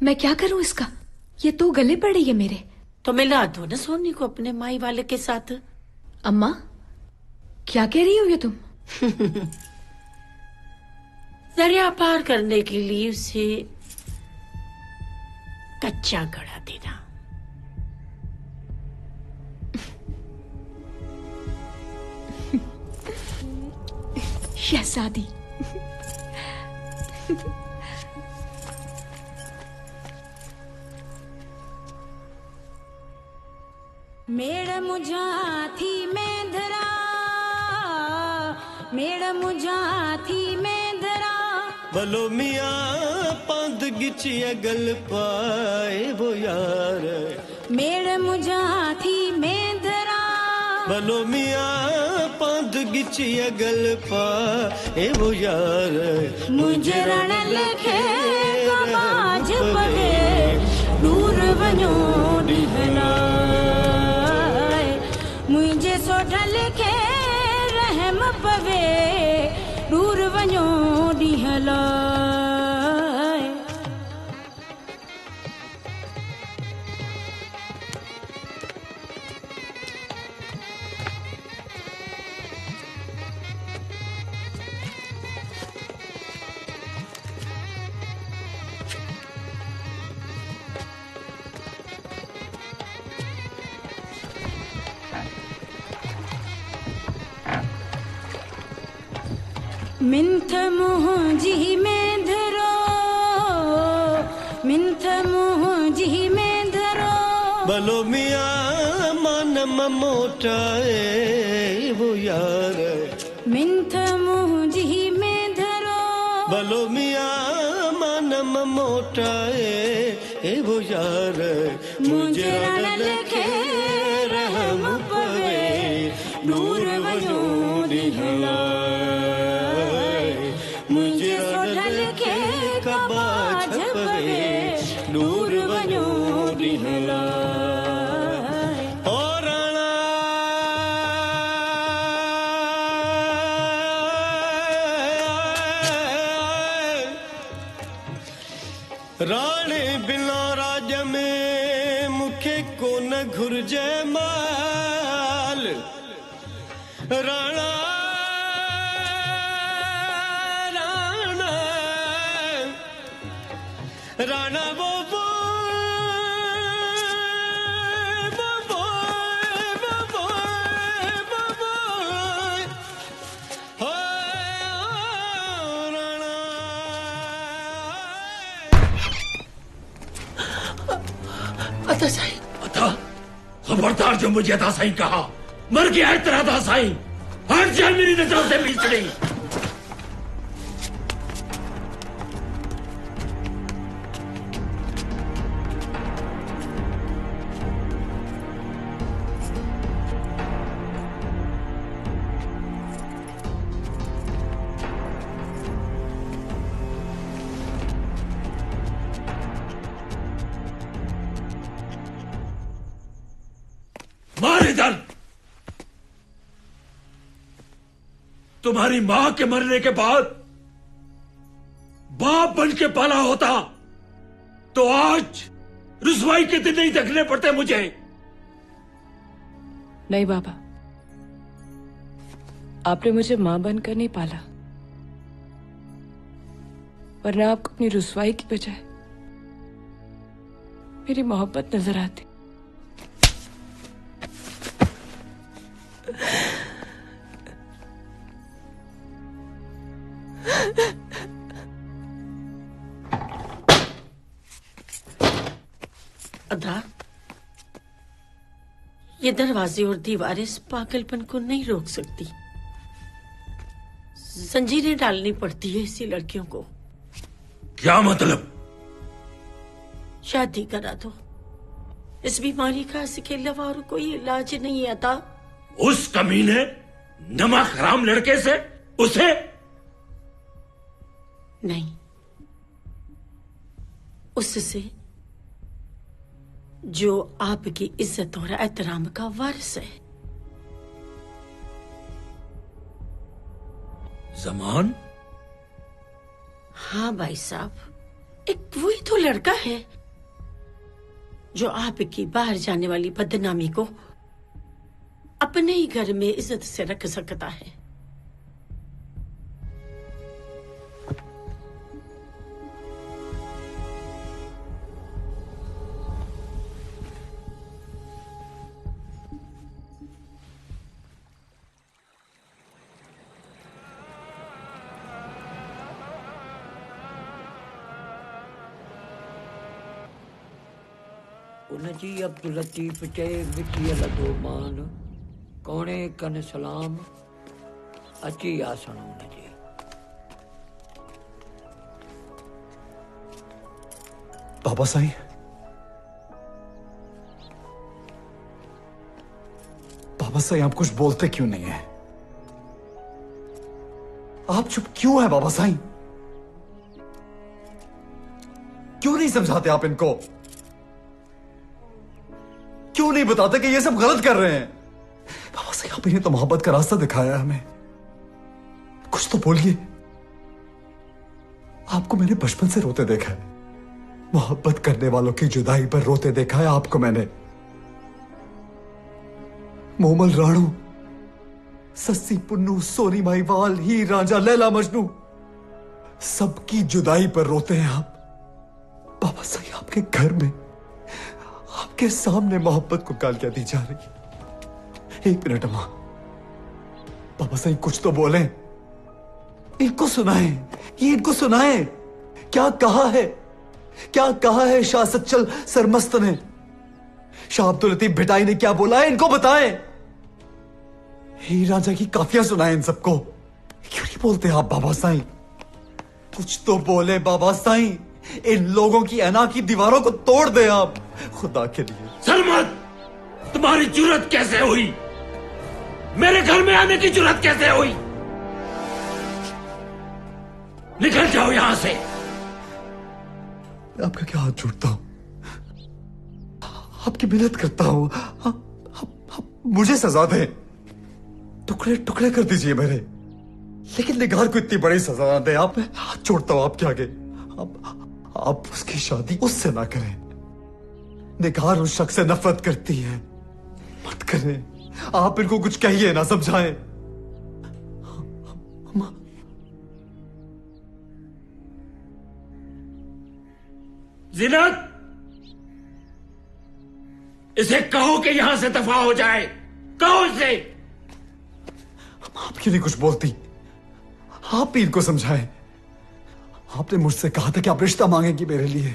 मैं क्या करूं इसका? ये तो गले पड़ रही है मेरे।
तो मिला दो ना सोनी को अपने माई वाले के साथ।
अम्मा क्या कह रही हो ये तुम?
दरिया पार करने के लिए उसे कच्चा गड़ा देना।
शहजादी।
मेड़ मुझा थी मैं धरा, मेड़ मुझा थी मैं धरा।
भलो मियाँ पांद गिचिया गल पाए वो यार।
मेड़ मुझा थी मैं धरा,
भलो मियाँ पांद गिचिया गल पाए वो यार।
मुझे रण लिखे बाज पगे दूर वञो ॾिहला। मुझे सोढल के रहम पवे दूर वञो ॾिहला। मिंथ मुंहिंजी में धरो, मिंथ मुंहिंजी में धरो।
भलो मियाँ मन मोटाए वो यार।
मिंथ मुंहिंजी में धरो,
भलो मियाँ मन मोटाए वो यार।
मुझे रण लिखे रहम पवे दूर वञो ॾिहला। मुझे सोढल के कबाज पवे दूर वञो ॾिहला।
राणे बिना राज में मुखे को न घुर्जे माल। राणा राणा राणा वो
अता साईं, अता खबरदार जो मुझे अता साईं कहा, मर गया है तेरा अता साईं। हट जा मेरी नजरों से बिछड़ी।
तुम्हारी मां के मरने के बाद बाप बन के पाला होता तो आज रुसवाई के दिन नहीं देखने पड़ते मुझे।
नहीं बाबा, आपने मुझे मां बनकर नहीं पाला, वरना आपको अपनी रुसवाई की बजाय मेरी मोहब्बत नजर आती।
अदा, ये दरवाजे और दीवारें इस पागलपन को नहीं रोक सकती। जंजीरें डालनी पड़ती है इसी लड़कियों को।
क्या मतलब?
शादी करा दो। इस बीमारी का इसके अलावा और कोई इलाज नहीं आता।
उस कमीने नमक हराम लड़के से उसे
नहीं, उससे जो आपकी इज्जत और एहतराम का वारिस है।
जमान?
हाँ भाई साहब, एक वही तो लड़का है जो आपकी बाहर जाने वाली बदनामी को अपने ही घर में इज्जत से रख सकता है।
जी अब्दुल लतीफ चे मिट्टी लदो मान कोने कन सलाम अची आसनो जी।
बाबा साईं, बाबा साईं आप कुछ बोलते क्यों नहीं है? आप चुप क्यों है बाबा साईं? क्यों नहीं समझाते आप इनको? क्यों नहीं बताते कि ये सब गलत कर रहे हैं? बाबा साईं आप इन्हें तो मोहब्बत का रास्ता दिखाया है हमें, कुछ तो बोलिए। आपको मैंने बचपन से रोते देखा है, मोहब्बत करने वालों की जुदाई पर रोते देखा है आपको मैंने। मोमल राणू, सस्सी पुन्नू, सोनी माहीवाल, हीर रांझा, लैला मजनू, सबकी जुदाई पर रोते हैं आप। बाबा साईं आपके घर में आपके सामने मोहब्बत को गालियां दी जा रही। एक मिनट अम्मा, बाबा साईं कुछ तो बोले, इनको सुनाएं, ये इनको सुनाएं। क्या कहा है, क्या कहा है शाह सच्चल सरमस्त ने, शाह अब्दुल लतीफ भिटाई ने क्या बोला है, इनको बताएं। हीर रांझा की काफियां सुनाएं इन सबको। क्यों नहीं बोलते आप बाबा साईं? कुछ तो बोले बाबा साईं, इन लोगों की अना की दीवारों को तोड़ दे आप, खुदा के लिए।
सरमत, तुम्हारी जुर्रत कैसे हुई? मेरे घर में आने की जुर्रत कैसे हुई? निकल जाओ यहां से।
मैं आपका क्या हाथ जोड़ता हूं, आपकी मिन्नत करता हूं, आप मुझे सजा दें, टुकड़े टुकड़े कर दीजिए मेरे, लेकिन निगार को इतनी बड़ी सजा ना दें आप। मैं हाथ जोड़ता हूं आपके आगे, आप उसकी शादी उससे ना करें। निगार उस शख्स से नफरत करती है, मत करें। आप इनको कुछ कहिए ना, समझाएं।
जिनत, इसे कहो कि यहां से दफा हो जाए, कहो इसे।
आप क्यों नहीं कुछ बोलती? आप ही इनको समझाएं। आपने मुझसे कहा था कि आप रिश्ता मांगेंगी मेरे लिए,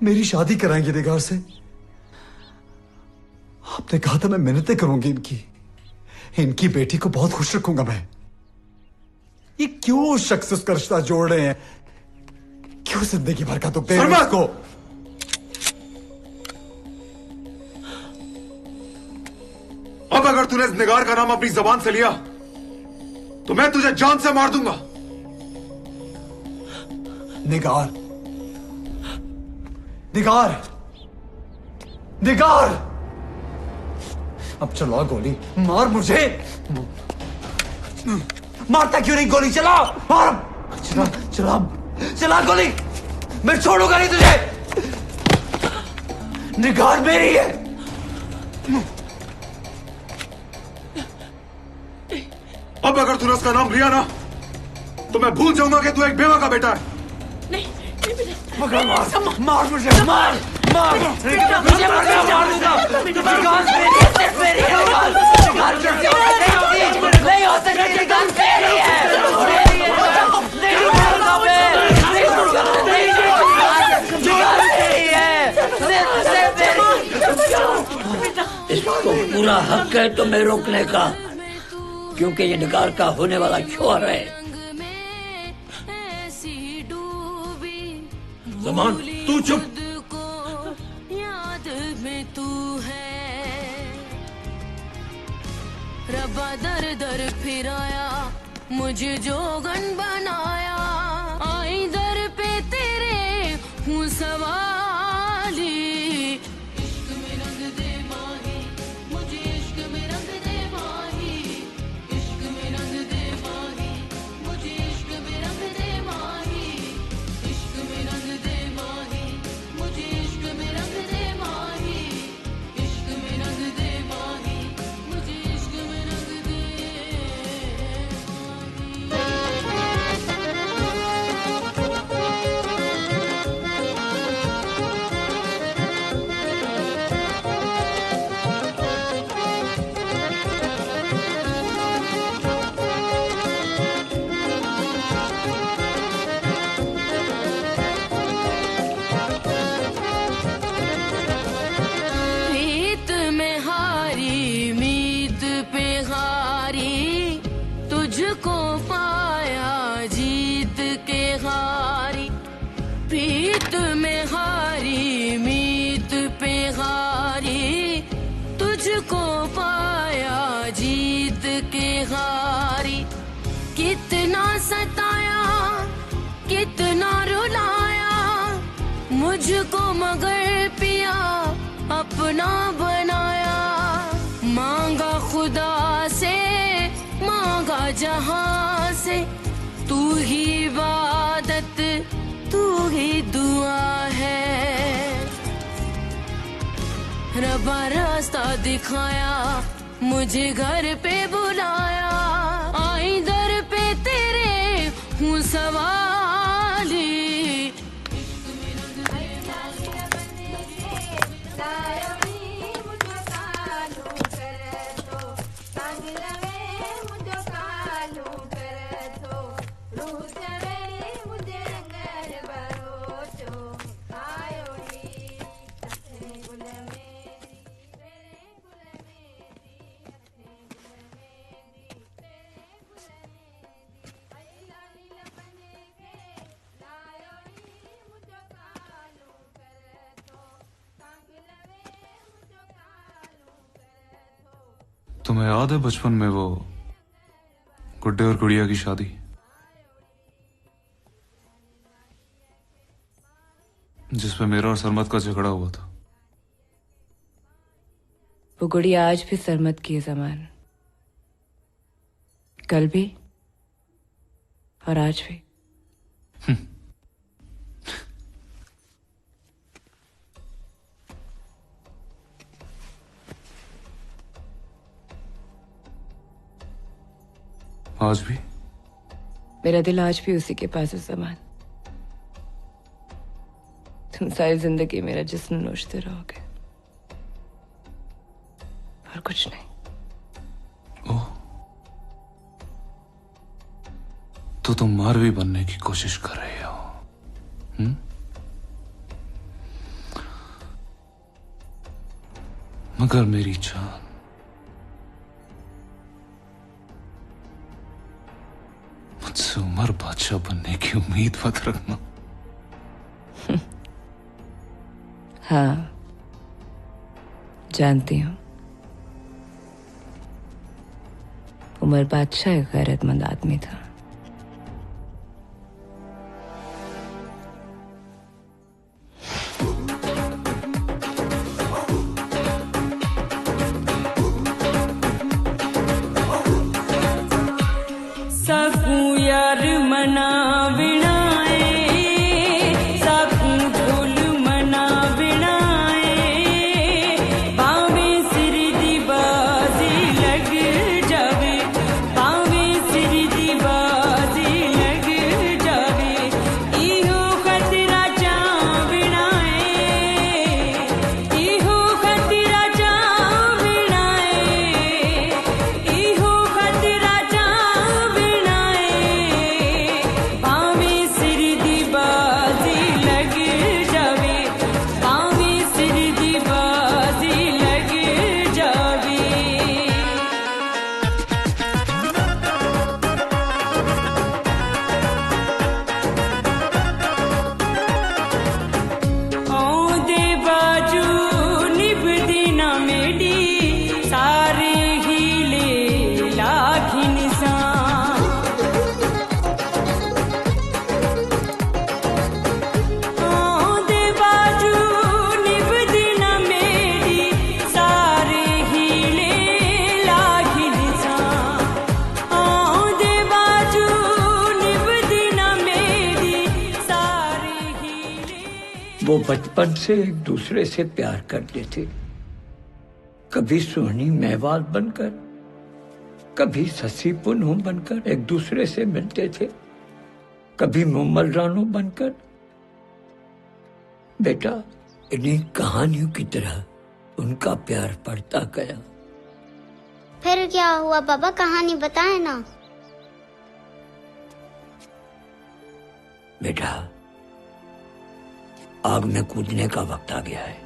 मेरी शादी कराएंगे निगार से। आपने कहा था मैं मिन्नतें करूंगी इनकी बेटी को बहुत खुश रखूंगा मैं। ये क्यों उस शख्स से उसका रिश्ता जोड़ रहे हैं? क्यों जिंदगी भर का दुख दे रहे हैं उसको?
अब अगर तूने इस निगार का नाम अपनी जबान से लिया तो मैं तुझे जान से मार दूंगा।
निगार, निगार, निगार, अब चला गोली मार मुझे,
मारता क्यों नहीं? गोली चला, मार, चला चला चला गोली। मैं छोड़ूंगा नहीं तुझे। निगाह मेरी है।
अब अगर तूने उसका नाम लिया ना तो मैं भूल जाऊंगा कि तू एक बेवा का बेटा है।
मगर मार मुझे, मार मार मुझे, मार दूंगा। निगाह मेरी है, सिर्फ मेरी है। निगाह नहीं हो सकती, निगाह मेरी है। नहीं छोड़ूंगा मैं, नहीं छोड़ूंगा, नहीं छोड़ूंगा। निगाह मेरी है, सिर्फ मेरी।
इसको पूरा हक है तुम्हें रोकने का, क्योंकि ये निगार का होने वाला शोहर है।
ज़मान, तू चुप।
याद में तू है, रब्बा दर दर फिराया, मुझे जोगन बनाया। आई दर पे तेरे हूँ सवाली। इश्क में रंग दे माही, मुझे इश्क में रंग दे माही। इश्क में रंग दे माही, मुझे इश्क में रंग दे माही। इश्क में रंग दे माही, मुझे इश्क में रंग दे माही। इश्क में रंग दे माही, मुझे इश्क में रंग दे प्रीत में हारी, मीत पे हारी, तुझको पाया जीत के हारी। प्रीत में हारी, मीत पे हारी, तुझको पाया जीत के हारी। कितना सताया, कितना रुलाया, मुझको मगर पिया अपना बनाया। मांगा खुदा से, मांगा जहां से, तू ही इबादत, तू ही दुआ है। रब्बा रास्ता दिखाया, मुझे घर पे बुलाया। आई दर पे तेरे हूँ सवाली।
तुम्हें याद है बचपन में वो गुड्डे और गुड़िया की शादी? जिसपे मेरा और सरमत का झगड़ा हुआ था।
वो गुड़िया आज भी सरमत की है ज़मान, कल भी और आज भी।
आज भी
मेरा दिल आज भी उसी के पास है ज़मान। तुम सारी जिंदगी मेरा जिस्म नोचते रहोगे और कुछ नहीं।
ओह, तो तुम मारवी बनने की कोशिश कर रहे हो? मगर मेरी जान, मुझसे उमर बादशाह बनने की उम्मीद मत रखना।
हाँ, जानती हूं। उमर बादशाह एक गैरतमंद आदमी था।
सा
वो बचपन से एक दूसरे से प्यार करते थे, कभी सोहनी मेवाल बनकर, कभी ससी पुनू बनकर एक दूसरे से मिलते थे, कभी मोमल रानू बनकर। बेटा, इन्हीं कहानियों की तरह उनका प्यार बढ़ता गया।
फिर क्या हुआ पापा, कहानी बताए ना।
बेटा, आग में कूदने का वक्त आ गया है।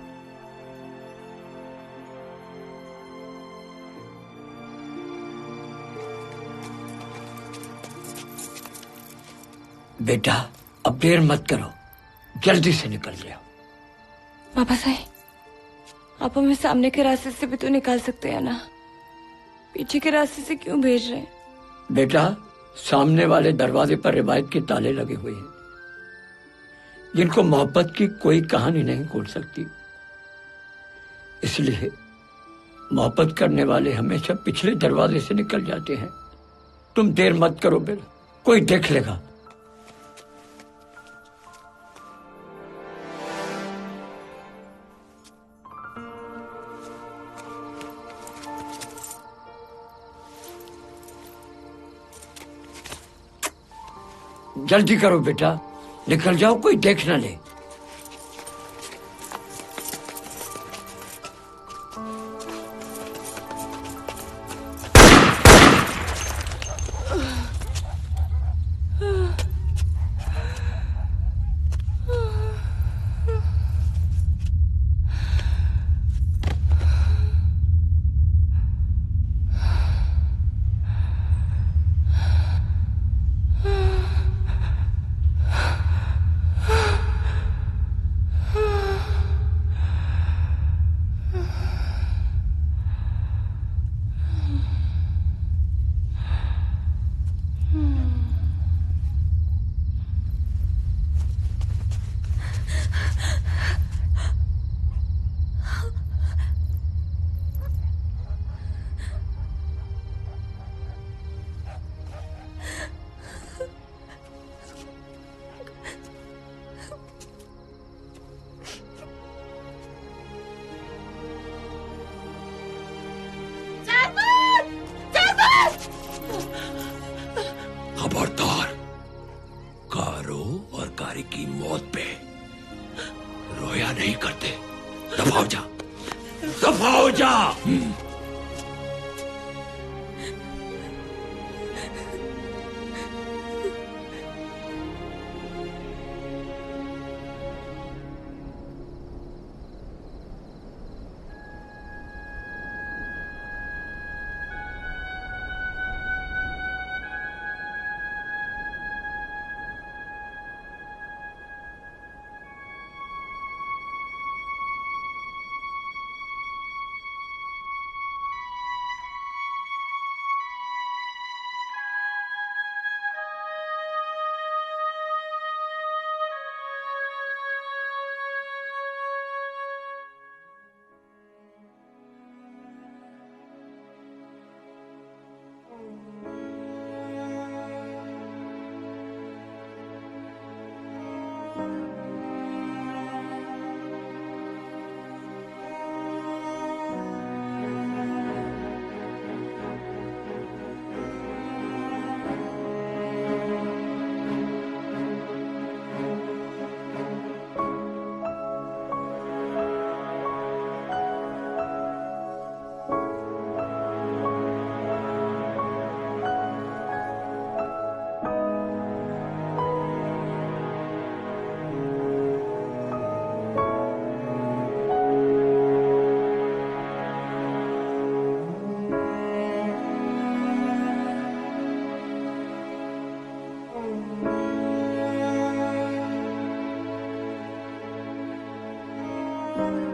बेटा, अब देर मत करो, जल्दी से निकल जाओ।
पापा साहब, आप हमें सामने के रास्ते से भी तो निकाल सकते हैं ना, पीछे के रास्ते से क्यों भेज रहे हैं?
बेटा, सामने वाले दरवाजे पर रिवायत के ताले लगे हुए हैं, जिनको मोहब्बत की कोई कहानी नहीं खोल सकती। इसलिए मोहब्बत करने वाले हमेशा पिछले दरवाजे से निकल जाते हैं। तुम देर मत करो बेटा, कोई देख लेगा। जल्दी करो बेटा, निकल जाओ, कोई देख ना ले। खबरदार, कारो और कारी की मौत पे रोया नहीं करते। दफाओ जा, दफाओ जा।
Thank you.